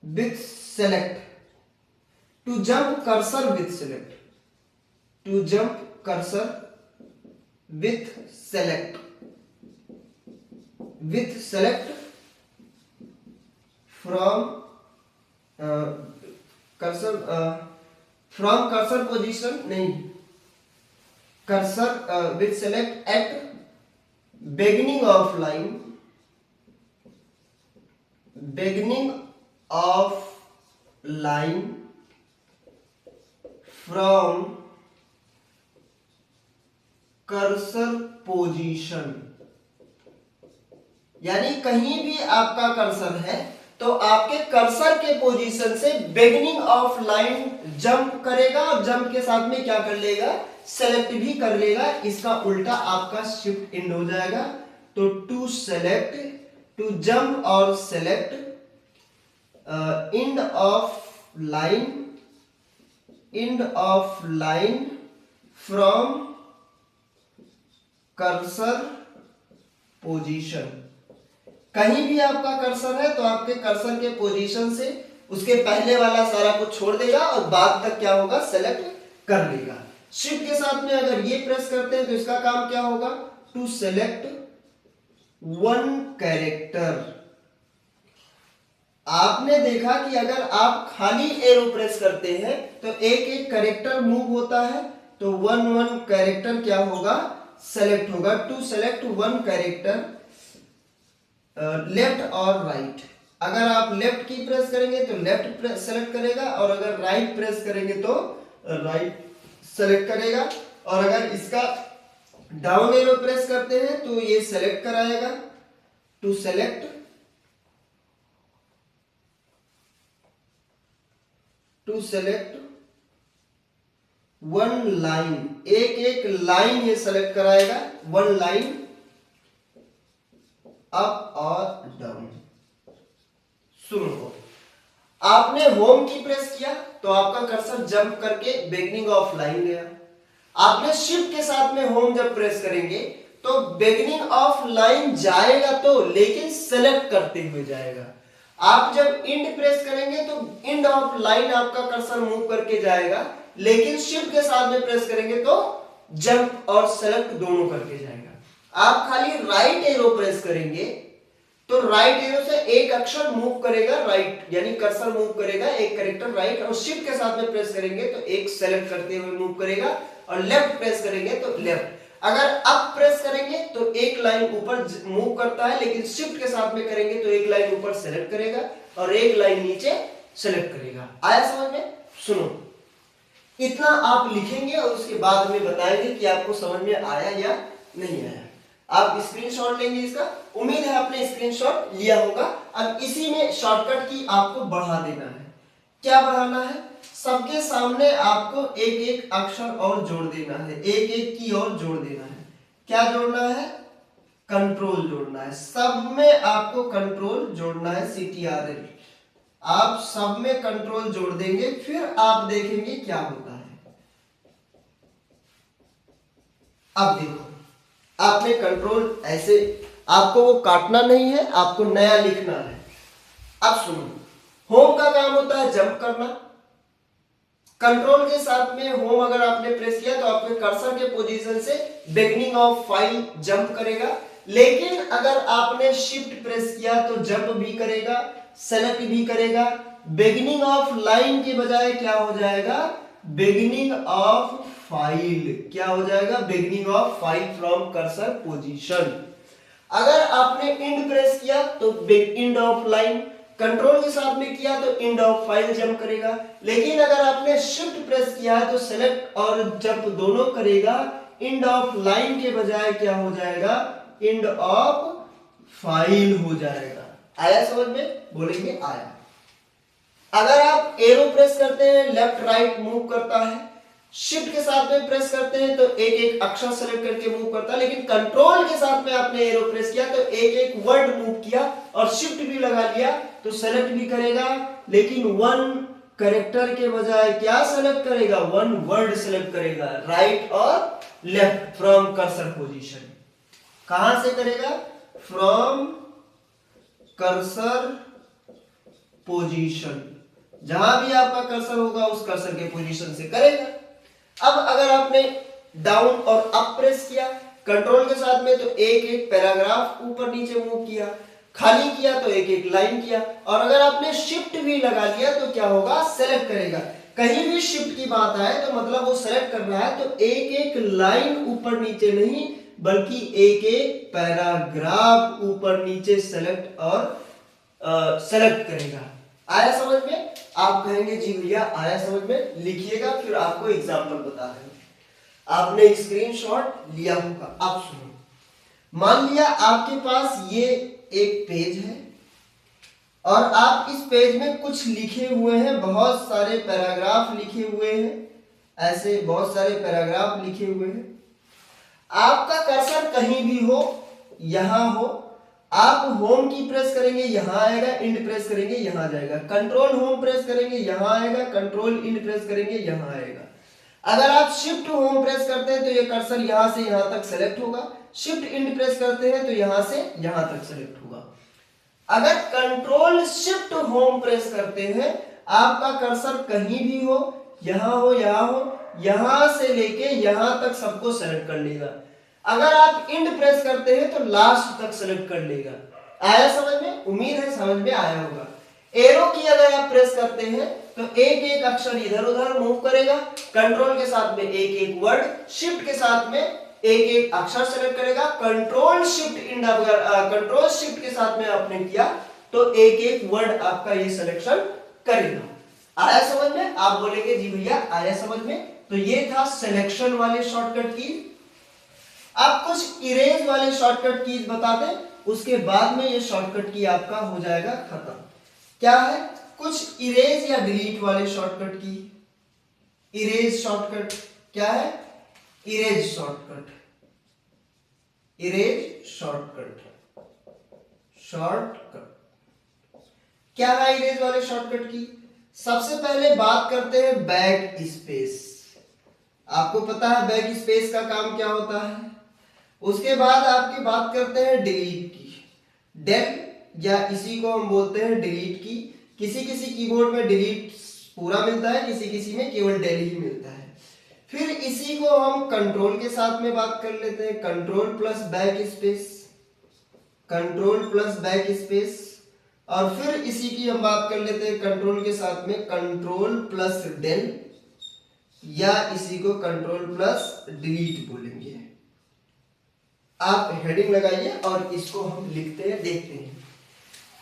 with select, to jump cursor with select, to jump cursor with select, with select from cursor, from cursor position नहीं, cursor with select at beginning of line, beginning of line from cursor position. यानी कहीं भी आपका कर्सर है तो आपके कर्सर के पोजीशन से बिगिनिंग ऑफ लाइन जंप करेगा और जंप के साथ में क्या कर लेगा, सेलेक्ट भी कर लेगा। इसका उल्टा आपका शिफ्ट इंड हो जाएगा। तो टू सेलेक्ट, टू जंप और select end of line from cursor position. कहीं भी आपका कर्सर है तो आपके कर्सर के पोजीशन से उसके पहले वाला सारा कुछ छोड़ देगा और बाद तक क्या होगा, सेलेक्ट कर लेगा। शिफ्ट के साथ में अगर ये प्रेस करते हैं तो इसका काम क्या होगा, टू सेलेक्ट वन कैरेक्टर। आपने देखा कि अगर आप खाली एरो प्रेस करते हैं तो एक एक कैरेक्टर मूव होता है, तो वन वन कैरेक्टर क्या होगा, सेलेक्ट होगा। To select one character left और राइट। अगर आप लेफ्ट की प्रेस करेंगे तो लेफ्ट सेलेक्ट करेगा और अगर राइट प्रेस करेंगे तो राइट सेलेक्ट करेगा। और अगर इसका डाउन एरो प्रेस करते हैं तो ये सेलेक्ट कराएगा। टू सेलेक्ट वन लाइन, एक एक लाइन ये सेलेक्ट कराएगा, वन लाइन अप और डाउन। सुनो, आपने होम की प्रेस किया तो आपका कर्सर जंप करके बिगिनिंग ऑफ लाइन गया। आपने शिफ्ट के साथ में होम जब प्रेस करेंगे तो बिगिनिंग ऑफ लाइन जाएगा तो, लेकिन सेलेक्ट करते हुए जाएगा। आप जब इंड प्रेस करेंगे तो इंड ऑफ लाइन आपका कर्सर मूव करके जाएगा, लेकिन शिफ्ट के साथ में प्रेस करेंगे तो जंप और सेलेक्ट दोनों करके जाएगा। आप खाली राइट एरो प्रेस करेंगे तो राइट एरो से एक अक्षर मूव करेगा राइट, यानी कर्सर मूव करेगा एक कैरेक्टर राइट, और शिफ्ट के साथ में प्रेस करेंगे तो एक सेलेक्ट करते हुए मूव करेगा, और लेफ्ट प्रेस करेंगे तो लेफ्ट। अगर अप प्रेस करेंगे तो एक लाइन ऊपर मूव करता है, लेकिन शिफ्ट के साथ में करेंगे तो एक लाइन ऊपर सेलेक्ट करेगा और एक लाइन नीचे सेलेक्ट करेगा। आया समझ में? सुनो, इतना आप लिखेंगे और उसके बाद में बताएंगे कि आपको समझ में आया या नहीं आया। आप स्क्रीनशॉट लेंगे इसका, उम्मीद है आपने स्क्रीनशॉट लिया होगा। अब इसी में शॉर्टकट की आपको बढ़ा देना है। क्या बढ़ाना है? सबके सामने आपको एक एक अक्षर और जोड़ देना है, एक एक की और जोड़ देना है। क्या जोड़ना है? कंट्रोल जोड़ना है। सब में आपको कंट्रोल जोड़ना है, CTRL। आप सब में कंट्रोल जोड़ देंगे, फिर आप देखेंगे क्या होता है। अब देखो, आपने कंट्रोल ऐसे, आपको वो काटना नहीं है, आपको नया लिखना है। अब सुनो, होम का काम होता है जंप करना। कंट्रोल के साथ में होम अगर आपने प्रेस किया तो आपके कर्सर के पोजीशन से बिगिनिंग ऑफ फाइल जंप करेगा, लेकिन अगर आपने शिफ्ट प्रेस किया तो जंप भी करेगा, सेलेक्ट भी करेगा। बिगिनिंग ऑफ लाइन के बजाय क्या हो जाएगा? Beginning of file. क्या हो जाएगा? Beginning of file from cursor position. अगर आपने इंड प्रेस किया तो इंड ऑफ लाइन, कंट्रोल के साथ में किया तो इंड ऑफ फाइल जंप करेगा, लेकिन अगर आपने शिफ्ट प्रेस किया है तो सेलेक्ट और जंप दोनों करेगा। इंड ऑफ लाइन के बजाय क्या हो जाएगा? इंड ऑफ फाइल हो जाएगा। आया समझ में? बोलेंगे आया। अगर आप एरो प्रेस करते हैं, लेफ्ट राइट मूव करता है, शिफ्ट के साथ में प्रेस करते हैं तो एक एक अक्षर सेलेक्ट करके मूव करता है, लेकिन कंट्रोल के साथ में आपने एरो प्रेस किया तो एक एक वर्ड मूव किया, और शिफ्ट भी लगा लिया तो सेलेक्ट भी करेगा, लेकिन वन कैरेक्टर के बजाय क्या सेलेक्ट करेगा? वन वर्ड सेलेक्ट करेगा, राइट और लेफ्ट फ्रॉम कर्सर पोजीशन। कहां से करेगा? From cursor position. जहां भी आपका कर्सर होगा उस कर्सर के पोजीशन से करेगा। अब अगर आपने डाउन और अप प्रेस किया कंट्रोल के साथ में तो एक एक पैराग्राफ ऊपर नीचे मूव किया, खाली किया तो एक एक लाइन किया, और अगर आपने शिफ्ट भी लगा लिया तो क्या होगा? सेलेक्ट करेगा। कहीं भी शिफ्ट की बात आए तो मतलब वो सेलेक्ट कर रहा है, तो एक एक लाइन ऊपर नीचे नहीं बल्कि एक एक पैराग्राफ ऊपर नीचे सेलेक्ट और सेलेक्ट करेगा। आया समझ में? आप कहेंगे जी भैया आया समझ में, लिखिएगा फिर आपको एग्जाम्पल बता रहे हैं। आपने स्क्रीनशॉट लिया होगा। आप सुनो, मान लिया आपके पास ये एक पेज है और आप इस पेज में कुछ लिखे हुए हैं, बहुत सारे पैराग्राफ लिखे हुए हैं, ऐसे बहुत सारे पैराग्राफ लिखे हुए हैं। आपका कर्सर कहीं भी हो, यहां हो, आप होम की प्रेस करेंगे यहां आएगा, इंड प्रेस करेंगे यहां जाएगा, कंट्रोल होम प्रेस करेंगे यहां आएगा, कंट्रोल इंड प्रेस करेंगे यहां आएगा। अगर आप शिफ्ट होम प्रेस करते हैं तो ये कर्सर यहां से यहां तक सेलेक्ट होगा, शिफ्ट इंड प्रेस करते हैं तो यहां से यहां तक सेलेक्ट होगा। अगर कंट्रोल शिफ्ट होम प्रेस करते हैं, आपका कर्सर कहीं भी हो, यहां हो, यहां हो, यहां से लेके यहां तक सबको सेलेक्ट कर लेगा। अगर आप इंड प्रेस करते हैं तो लास्ट तक सेलेक्ट कर लेगा। आया समझ में? उम्मीद है समझ में आया होगा। एरो की अगर आप प्रेस करते हैं तो एक एक अक्षर इधर उधर मूव करेगा, कंट्रोल के साथ में एक एक वर्ड, शिफ्ट के साथ में एक एक अक्षर सेलेक्ट करेगा, कंट्रोल शिफ्ट इंड, अगर कंट्रोल शिफ्ट के साथ में आपने किया तो एक एक वर्ड आपका ये सिलेक्शन करेगा। आया समझ में? आप बोलेंगे जी भैया आया समझ में। तो ये था सिलेक्शन वाले शॉर्टकट की। आप कुछ इरेज वाले शॉर्टकट कीज बता दें, उसके बाद में ये शॉर्टकट की आपका हो जाएगा खत्म। क्या है? कुछ इरेज या डिलीट वाले शॉर्टकट की। इरेज शॉर्टकट क्या है? Erase shortcut, erase shortcut, shortcut क्या है इरेज वाले शॉर्टकट की? सबसे पहले बात करते हैं बैक स्पेस। आपको पता है बैक स्पेस का काम क्या होता है। उसके बाद आपकी बात करते हैं डिलीट की। डेल या इसी को हम बोलते हैं डिलीट की। किसी किसी कीबोर्ड में डिलीट पूरा मिलता है, किसी किसी में केवल डेल ही मिलता है। फिर इसी को हम कंट्रोल के साथ में बात कर लेते हैं, control plus back space, control plus back space, और फिर इसी की हम बात कर लेते हैं कंट्रोल के साथ में कंट्रोल प्लस डेल, या इसी को कंट्रोल प्लस डिलीट बोलेंगे। आप हेडिंग लगाइए और इसको हम लिखते हैं, देखते हैं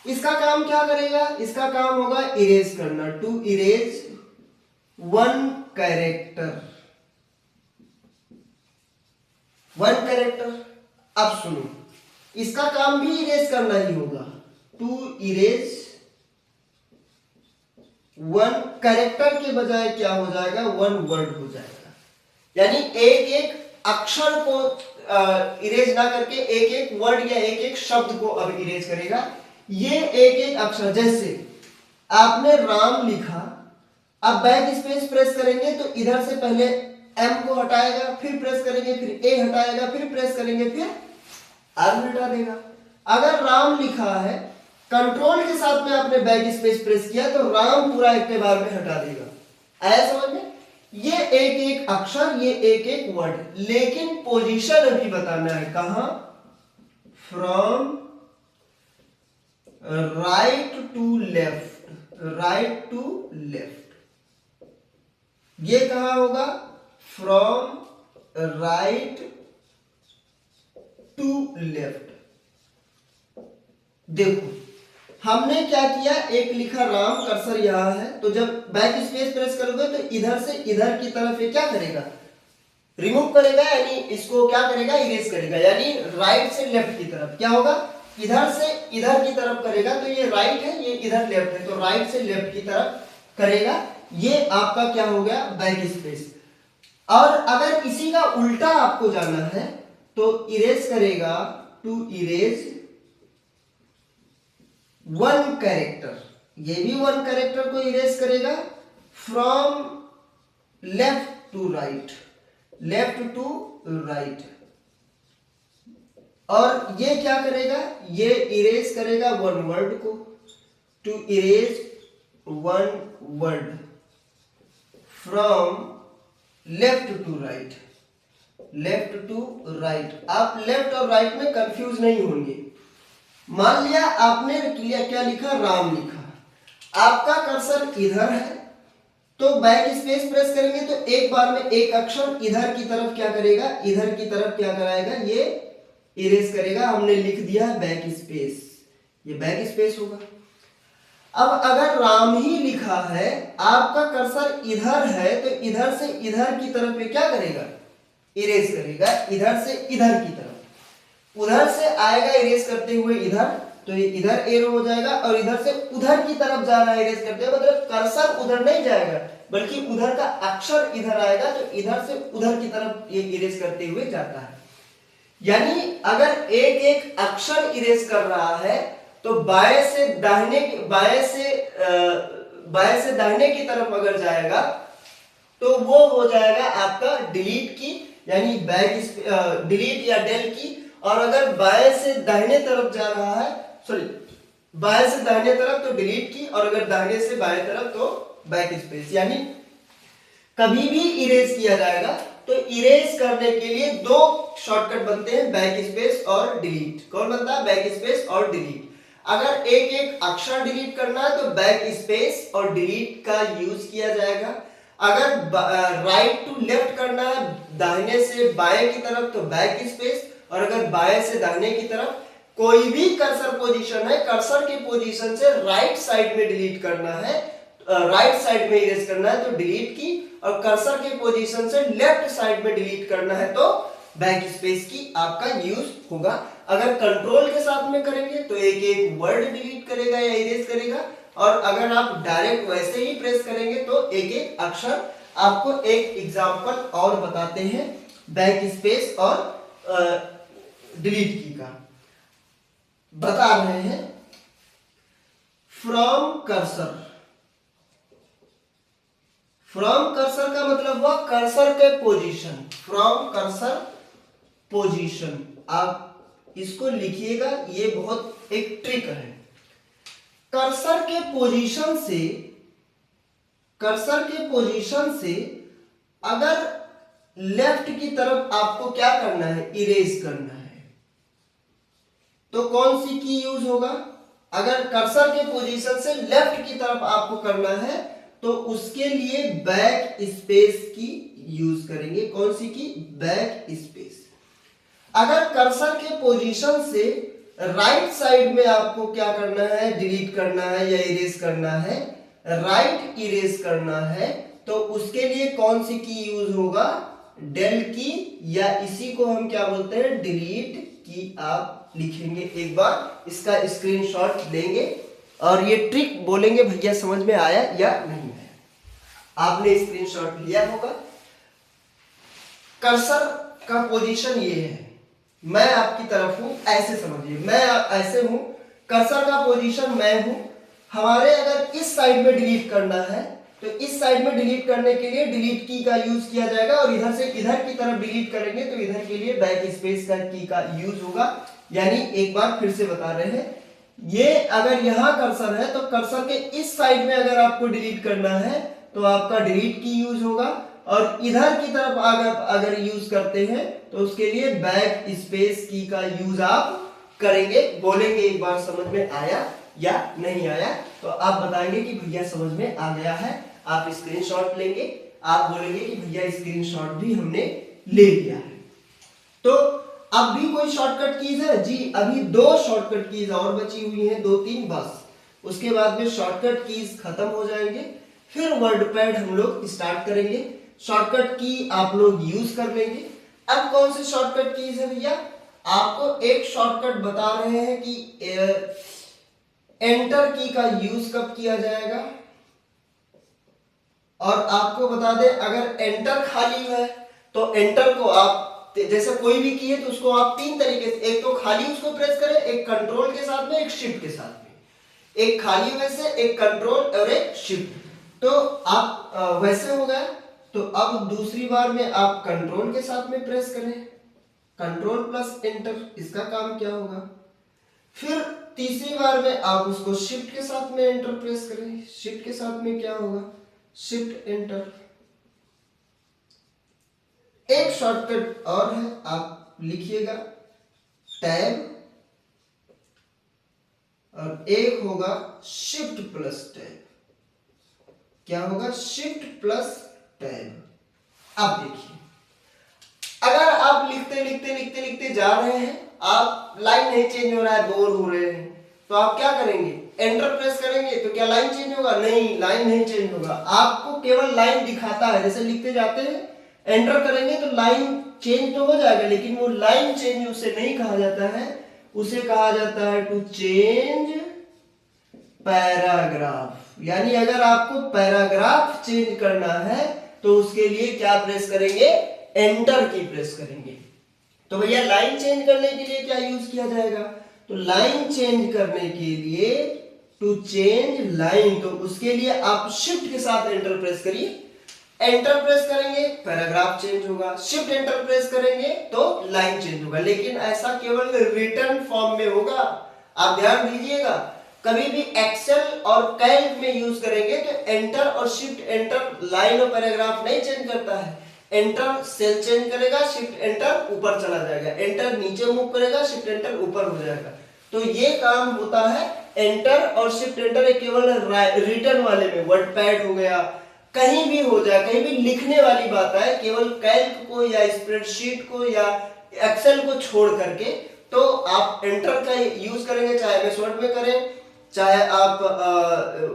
इसका काम क्या करेगा। इसका काम होगा इरेज करना, to erase one character, one character. अब सुनो, इसका काम भी इरेज करना ही होगा, टू इरेज वन कैरेक्टर के बजाय क्या हो जाएगा, वन वर्ड हो जाएगा। यानी एक एक अक्षर को इरेज ना करके एक एक वर्ड या एक एक शब्द को अब इरेज करेगा। ये एक एक अक्षर, जैसे आपने राम लिखा, अब बैक स्पेस प्रेस करेंगे तो इधर से पहले एम को हटाएगा, फिर प्रेस करेंगे, फिर ए हटाएगा, फिर प्रेस करेंगे, फिर आर हटा देगा। अगर राम लिखा है, कंट्रोल के साथ में आपने बैक स्पेस प्रेस किया तो राम पूरा एक के बार में हटा देगा। आया समझ में? ये एक एक अक्षर, ये एक एक वर्ड, लेकिन पोजीशन अभी बताना है, कहां, from right to left, right to left, ये कहां होगा, फ्रॉम राइट टू लेफ्ट। देखो हमने क्या किया, एक लिखा राम, कर्सर यहां है, तो जब बैक स्पेस प्रेस करोगे तो इधर से इधर की तरफ ये क्या करेगा, रिमूव करेगा, यानी इसको क्या करेगा, इरेज करेगा। यानी राइट से लेफ्ट की तरफ क्या होगा, इधर से इधर की तरफ करेगा, तो ये राइट है, ये इधर लेफ्ट है, तो राइट से लेफ्ट की तरफ करेगा। ये आपका क्या हो गया, बैक स्पेस। और अगर इसी का उल्टा आपको जाना है तो इरेज करेगा, टू इरेज वन कैरेक्टर, ये भी वन कैरेक्टर को इरेज करेगा, from left to right, left to right. और ये क्या करेगा, ये इरेज करेगा वन वर्ड को, to erase one word from left to right, left to right. आप लेफ्ट और राइट में कंफ्यूज नहीं होंगे। मान लिया आपने क्या लिखा, राम लिखा, आपका कर्सर इधर है, तो बैक स्पेस प्रेस करेंगे तो एक बार में एक अक्षर इधर की तरफ क्या करेगा, इधर की तरफ क्या कराएगा, ये इरेज करेगा। हमने लिख दिया बैक स्पेस, ये बैक स्पेस होगा। अब अगर राम ही लिखा है, आपका कर्सर इधर है, तो इधर से इधर की तरफ ये क्या करेगा, इरेज करेगा, इधर से इधर की तरफ। उधर से आएगा इरेज करते हुए इधर, तो ये इधर एरो हो जाएगा, और इधर से उधर की तरफ जा रहा है इरेज करते हुए, मतलब कर्सर उधर नहीं जाएगा बल्कि उधर का अक्षर इधर आएगा, तो इधर से उधर की तरफ ये इरेज करते हुए जाता है। यानी अगर एक एक अक्षर इरेज कर रहा है तो बाएं से दाहिने, बाएं से दाहिने की तरफ अगर जाएगा तो वो हो जाएगा आपका डिलीट की, यानी बैक डिलीट या डेल की। और अगर बाएं से दाहिने तरफ जा रहा है, सॉरी बाएं से दाहिने तरफ तो डिलीट की, और अगर दाहिने से बाएं तरफ तो बैक स्पेस। यानी कभी भी इरेज किया जाएगा तो इरेज करने के लिए दो शॉर्टकट बनते हैं, बैक स्पेस और डिलीट। कौन बनता है, बैक स्पेस और डिलीट। अगर एक एक अक्षर डिलीट करना है तो बैक स्पेस और डिलीट का यूज किया जाएगा। अगर राइट टू लेफ्ट करना है, दाहिने से बाएं की तरफ, तो बैक स्पेस। और अगर बाएं से दाहिने की तरफ कोई भी कर्सर पोजीशन है, कर्सर की पोजीशन से राइट साइड में डिलीट करना है, राइट साइड में इरेज करना है तो डिलीट की, और कर्सर के पोजीशन से लेफ्ट साइड में डिलीट करना है तो बैक स्पेस की आपका यूज होगा। अगर कंट्रोल के साथ में करेंगे तो एक एक वर्ड डिलीट करेगा या इरेज करेगा, और अगर आप डायरेक्ट वैसे ही प्रेस करेंगे तो एक एक अक्षर। आपको एक एग्जांपल और बताते हैं बैक स्पेस और डिलीट की का, बता रहे हैं। फ्रॉम कर्सर, फ्रॉम कर्सर का मतलब हुआ कर्सर के पोजीशन, फ्रॉम कर्सर पोजीशन। आप इसको लिखिएगा, ये बहुत एक ट्रिक है। कर्सर के पोजीशन से, कर्सर के पोजीशन से अगर लेफ्ट की तरफ आपको क्या करना है, इरेज करना है। तो कौन सी की यूज होगा, अगर कर्सर के पोजीशन से लेफ्ट की तरफ आपको करना है तो उसके लिए बैक स्पेस की यूज करेंगे। कौन सी की, बैक स्पेस। अगर कर्सर के पोजीशन से राइट साइड में आपको क्या करना है, डिलीट करना है या इरेज करना है, राइट इरेज करना है, तो उसके लिए कौन सी की यूज होगा, डेल की, या इसी को हम क्या बोलते हैं, डिलीट की आप लिखेंगे। एक बार इसका स्क्रीनशॉट लेंगे और ये ट्रिक बोलेंगे भैया समझ में आया या नहीं आया। आपने स्क्रीनशॉट लिया होगा। कर्सर का पोजीशन ये है, मैं आपकी तरफ हूं, ऐसे समझिए, मैं ऐसे हूं, कर्सर का पोजीशन मैं हूं। हमारे अगर इस साइड में डिलीट करना है तो इस साइड में डिलीट करने के लिए डिलीट की का यूज किया जाएगा, और इधर से इधर की तरफ डिलीट करेंगे तो इधर के लिए बैक स्पेस का की का यूज होगा। यानी एक बार फिर से बता रहे हैं, ये अगर यहां कर्सर है तो कर्सर के इस साइड में अगर आपको डिलीट करना है तो आपका डिलीट की यूज होगा, और इधर की तरफ अगर यूज करते हैं तो उसके लिए बैक स्पेस की का यूज आप करेंगे। बोलेंगे एक बार समझ में आया या नहीं आया, तो आप बताएंगे कि भैया समझ में आ गया है। आप स्क्रीनशॉट लेंगे, आप बोलेंगे कि भैया स्क्रीनशॉट भी हमने ले लिया है। तो अब भी कोई शॉर्टकट कीज है जी, अभी 2 शॉर्टकट कीज और बची हुई हैं, 2-3 बस। उसके बाद में शॉर्टकट कीज खत्म हो जाएंगे, फिर वर्डपैड हम लोग स्टार्ट करेंगे। शॉर्टकट की आप लोग यूज कर लेंगे। अब कौन सी शॉर्टकट कीज है भैया, आपको एक शॉर्टकट बता रहे हैं कि एंटर की का यूज कब किया जाएगा, और आपको बता दें अगर एंटर खाली है तो एंटर को आप जैसे कोई भी की है तो उसको आप 3 तरीके से, एक तो खाली उसको प्रेस करें, एक कंट्रोल के साथ में, एक शिफ्ट के साथ में। एक खाली वैसे, एक कंट्रोल और एक शिफ्ट। तो आप वैसे हो गया, तो अब दूसरी बार में आप कंट्रोल के साथ में प्रेस करें, कंट्रोल प्लस एंटर, इसका काम क्या होगा। फिर तीसरी बार में आप उसको शिफ्ट के साथ में एंटर प्रेस करें, शिफ्ट के साथ में क्या होगा, शिफ्ट एंटर। एक शॉर्टकट और है, आप लिखिएगा टैब, और एक होगा शिफ्ट प्लस टैब। क्या होगा, शिफ्ट प्लस टैब। अब देखिए, अगर आप लिखते लिखते लिखते लिखते जा रहे हैं, आप लाइन नहीं चेंज हो रहा है, बोर हो रहे हैं, तो आप क्या करेंगे, एंटर प्रेस करेंगे तो क्या लाइन चेंज होगा, नहीं, लाइन नहीं चेंज होगा। आपको केवल लाइन दिखाता है, जैसे लिखते जाते हैं, एंटर करेंगे तो लाइन चेंज तो हो जाएगा, लेकिन वो लाइन चेंज उसे नहीं कहा जाता है, उसे कहा जाता है टू चेंज पैराग्राफ। यानी अगर आपको पैराग्राफ चेंज करना है तो उसके लिए क्या प्रेस करेंगे, एंटर की प्रेस करेंगे। तो भैया लाइन चेंज करने के लिए क्या यूज किया जाएगा, तो लाइन चेंज करने के लिए टू चेंज लाइन, तो उसके लिए आप शिफ्ट के साथ एंटर प्रेस करिए। एंटर प्रेस करेंगे पैराग्राफ चेंज होगा, शिफ्ट एंटर प्रेस करेंगे तो लाइन चेंज होगा। लेकिन ऐसा केवल रिटर्न फॉर्म में होगा, आप ध्यान दीजिएगा। कभी भी एक्सेल और कैल्क में यूज करेंगे तो एंटर और शिफ्ट एंटर लाइन और पैराग्राफ नहीं चेंज करता है। एंटर सेल चेंज करेगा, शिफ्ट एंटर ऊपर चला जाएगा, एंटर नीचे मूव करेगा, शिफ्ट एंटर ऊपर हो जाएगा। तो ये काम होता है एंटर और शिफ्ट एंटर केवल रिटर्न वाले में, वर्डपैड हो गया, कहीं भी हो जाए, कहीं भी लिखने वाली बात है, केवल कैल्क को या स्प्रेडशीट को या एक्सेल को छोड़ करके तो आप एंटर का यूज करेंगे, चाहे एमएस वर्ड में करें, चाहे आप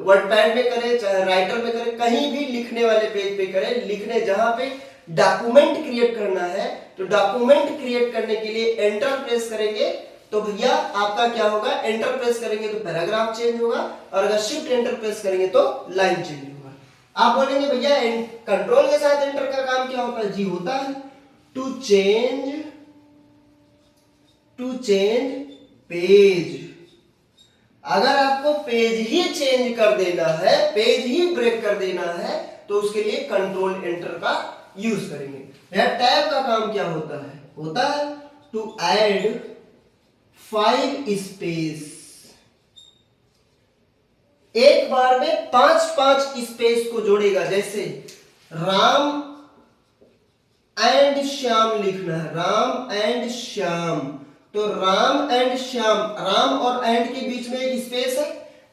वर्डपैड में करें, चाहे राइटर में करें, कहीं भी लिखने वाले पेज पे करें। लिखने जहां पे डॉक्यूमेंट क्रिएट करना है तो डॉक्यूमेंट क्रिएट करने के लिए एंटर प्रेस करेंगे तो भैया आपका क्या होगा, एंटर प्रेस करेंगे तो पैराग्राफ चेंज होगा, और अगर शिफ्ट एंटर प्रेस करेंगे तो लाइन चेंज होगा। आप बोलेंगे भैया कंट्रोल के साथ एंटर का काम क्या होता है, जी होता है टू चेंज पेज। अगर आपको पेज ही चेंज कर देना है, पेज ही ब्रेक कर देना है, तो उसके लिए कंट्रोल एंटर का यूज करेंगे। टैब का काम क्या होता है टू ऐड 5 स्पेस। एक बार में 5 स्पेस को जोड़ेगा, जैसे राम एंड श्याम लिखना है, राम एंड श्याम। तो राम एंड श्याम, राम और एंड के बीच में एक स्पेस है,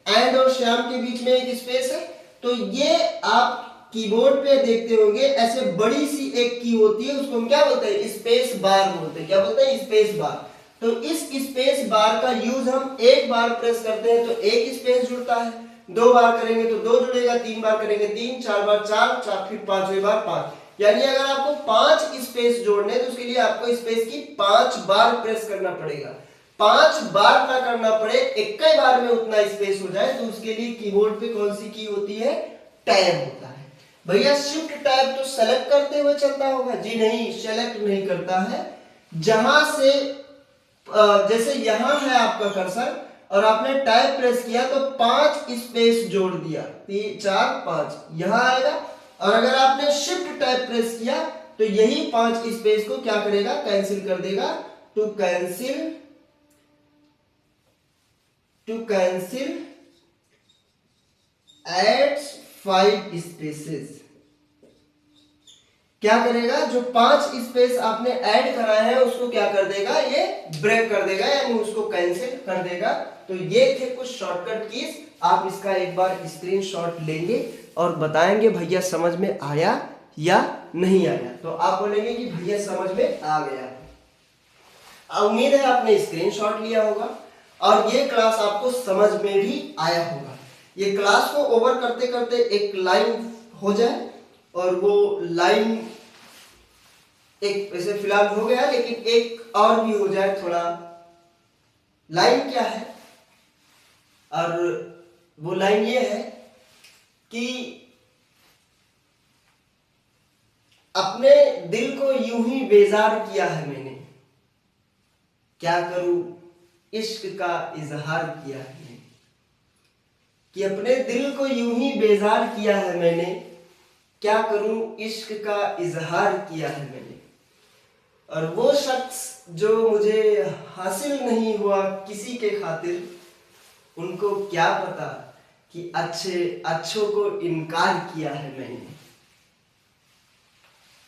एंड और श्याम के बीच में एक स्पेस है। तो ये आप कीबोर्ड पे देखते होंगे ऐसे बड़ी सी एक की होती है, उसको हम क्या बोलते हैं, स्पेस बार बोलते हैं। क्या बोलते हैं, स्पेस बार। तो इस स्पेस बार का यूज हम एक बार प्रेस करते हैं तो एक स्पेस जुड़ता है, 2 बार करेंगे तो 2 जुड़ेगा, 3 बार करेंगे 3, 4 बार 4, 4 फिर 5वें बार 5। यानी अगर आपको 5 स्पेस जोड़ने तो उसके लिए आपको स्पेस की 5 बार प्रेस करना पड़ेगा। 5 बार ना करना पड़े, एक ही बार में उतना स्पेस हो जाए, तो उसके लिए कीबोर्ड पे कौन सी की होती है, टैब होता है। भैया शिफ्ट टैब तो सेलेक्ट करते हुए चलता होगा, जी नहीं, सेलेक्ट नहीं करता है। जहां से जैसे यहां है आपका कर्सर और आपने टैब प्रेस किया तो 5 स्पेस जोड़ दिया, 3 4 5 यहां आएगा। और अगर आपने शिफ्ट टैब प्रेस किया तो यही 5 स्पेस को क्या करेगा, कैंसिल कर देगा। टू कैंसिल एट 5 स्पेसेस, क्या करेगा, जो 5 स्पेस आपने ऐड कराए हैं उसको क्या कर देगा, ये ब्रेक कर देगा, यानी उसको कैंसिल कर देगा। तो ये थे कुछ शॉर्टकट कीज, आप इसका एक बार स्क्रीनशॉट लेंगे और बताएंगे भैया समझ में आया या नहीं आया। तो आप बोलेंगे कि भैया समझ में आ गया। उम्मीद है आपने स्क्रीनशॉट लिया होगा और ये क्लास आपको समझ में भी आया होगा। ये क्लास को ओवर करते करते एक लाइन हो जाए, और वो लाइन एक वैसे फिलहाल हो गया, लेकिन एक और भी हो जाए थोड़ा। लाइन क्या है, और वो लाइन ये है कि अपने दिल को यूं ही बेजार किया है मैंने, क्या करूं इश्क का इजहार किया है मैंने, कि अपने दिल को यूं ही बेजार किया है मैंने, क्या करूं इश्क का इजहार किया है मैंने। और वो शख्स जो मुझे हासिल नहीं हुआ किसी के खातिर, उनको क्या पता कि अच्छों को इनकार किया है मैंने।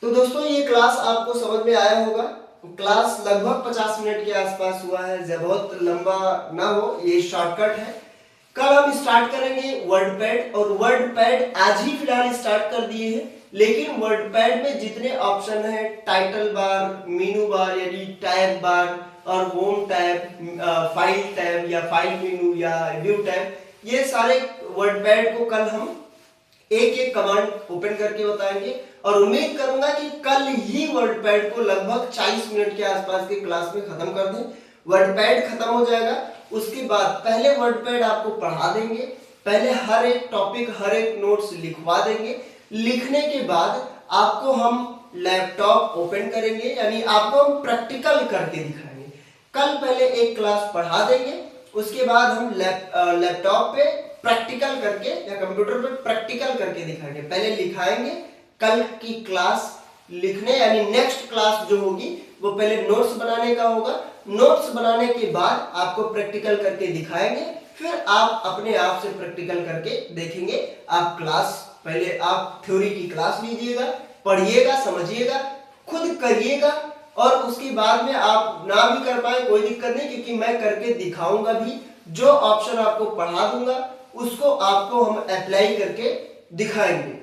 तो दोस्तों ये क्लास आपको समझ में आया होगा। क्लास लगभग 50 मिनट के आसपास हुआ है, बहुत लंबा ना हो, ये शॉर्टकट है। कल हम स्टार्ट करेंगे वर्डपैड, और वर्डपैड आज ही फिलहाल स्टार्ट कर दिए हैं, लेकिन वर्डपैड में जितने ऑप्शन है, टाइटल बार, मेनू बार यानी टैब बार, और होम टैब, फाइल टैब या फाइल मेनू या व्यू टैब, ये सारे वर्डपैड को कल हम एक एक कमांड ओपन करके बताएंगे। और उम्मीद करूंगा कि कल ही वर्डपैड को लगभग 40 मिनट के आसपास की क्लास में खत्म कर दें। वर्डपैड खत्म हो जाएगा, उसके बाद पहले वर्डपैड आपको पढ़ा देंगे, पहले हर एक टॉपिक हर एक नोट्स लिखवा देंगे। लिखने के बाद आपको हम लैपटॉप ओपन करेंगे, यानी आपको हम प्रैक्टिकल करके दिखाएंगे। कल पहले एक क्लास पढ़ा देंगे, उसके बाद हम लैपटॉप पे प्रैक्टिकल करके या कंप्यूटर पे प्रैक्टिकल करके दिखाएंगे। पहले लिखाएंगे, कल की क्लास लिखने यानी नेक्स्ट क्लास जो होगी वो पहले नोट्स बनाने का होगा। नोट्स बनाने के बाद आपको प्रैक्टिकल करके दिखाएंगे, फिर आप अपने आप से प्रैक्टिकल करके देखेंगे। आप क्लास पहले आप थ्योरी की क्लास लीजिएगा, पढ़िएगा, समझिएगा, खुद करिएगा, और उसके बाद में आप ना भी कर पाए कोई दिक्कत नहीं, क्योंकि मैं करके दिखाऊंगा भी। जो ऑप्शन आपको पढ़ा दूंगा उसको आपको हम अप्लाई करके दिखाएंगे।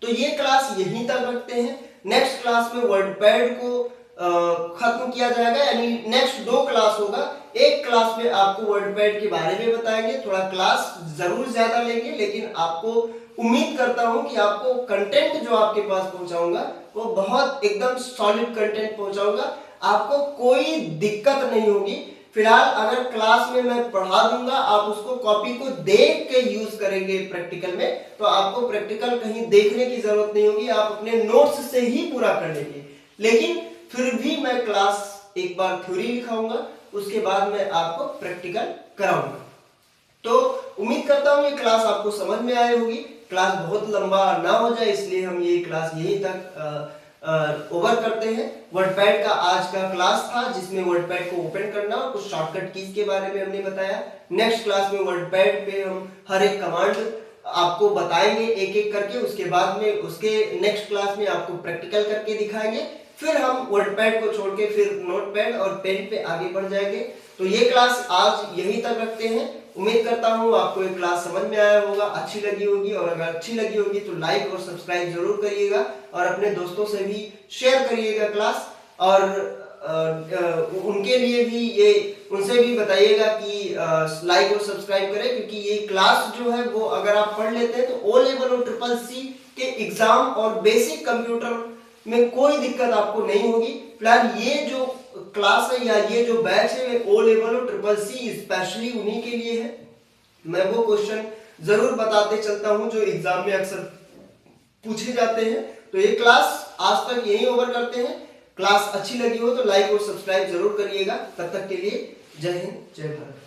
तो ये क्लास यहीं तक रखते हैं। नेक्स्ट क्लास में वर्डपैड को खत्म किया जाएगा, यानी नेक्स्ट 2 क्लास होगा। एक क्लास में आपको वर्डपैड के बारे में बताएंगे, थोड़ा क्लास जरूर ज्यादा लेंगे, लेकिन आपको उम्मीद करता हूं कि आपको कंटेंट जो आपके पास पहुंचाऊंगा वो बहुत एकदम सॉलिड कंटेंट पहुंचाऊंगा, आपको कोई दिक्कत नहीं होगी। फिलहाल अगर क्लास में मैं पढ़ा दूंगा, आप उसको कॉपी को देख के यूज करेंगे प्रैक्टिकल में, तो आपको प्रैक्टिकल कहीं देखने की जरूरत नहीं होगी, आप अपने नोट्स से ही पूरा कर लेंगे। लेकिन फिर भी मैं क्लास एक बार थ्योरी लिखाऊंगा, उसके बाद मैं आपको प्रैक्टिकल कराऊंगा। तो उम्मीद करता हूं ये क्लास आपको समझ में आई होगी। क्लास बहुत लंबा ना हो जाए, इसलिए हम ये क्लास यहीं तक ओवर करते हैं। वर्डपैड का आज का क्लास था, जिसमें वर्डपैड को ओपन करना और कुछ शॉर्टकट कीज के बारे में हमने बताया। नेक्स्ट क्लास में वर्डपैड पे हम हर एक कमांड आपको बताएंगे एक एक करके, उसके बाद में उसके नेक्स्ट क्लास में आपको प्रैक्टिकल करके दिखाएंगे, फिर हम वर्डपैड को छोड़ के फिर नोटपैड और पेन पे आगे बढ़ जाएंगे। तो ये क्लास आज यहीं तक रखते हैं। उम्मीद करता हूँ आपको ये क्लास समझ में आया होगा, अच्छी लगी होगी, और अगर अच्छी लगी होगी तो लाइक और सब्सक्राइब जरूर करिएगा और अपने दोस्तों से भी शेयर करिएगा क्लास, और उनके लिए भी ये उनसे भी बताइएगा कि लाइक और सब्सक्राइब करें, क्योंकि ये क्लास जो है वो अगर आप पढ़ लेते हैं तो ओ लेवल और ट्रिपल सी के एग्जाम और बेसिक कंप्यूटर में कोई दिक्कत आपको नहीं होगी। फिलहाल ये जो क्लास है या ये जो बैच है ओ लेवल और ट्रिपल सी स्पेशली उन्हीं के लिए है। मैं वो क्वेश्चन जरूर बताते चलता हूं जो एग्जाम में अक्सर पूछे जाते हैं। तो ये क्लास आज तक यही ओवर करते हैं। क्लास अच्छी लगी हो तो लाइक और सब्सक्राइब जरूर करिएगा। तब तक के लिए जय हिंद, जय भारत।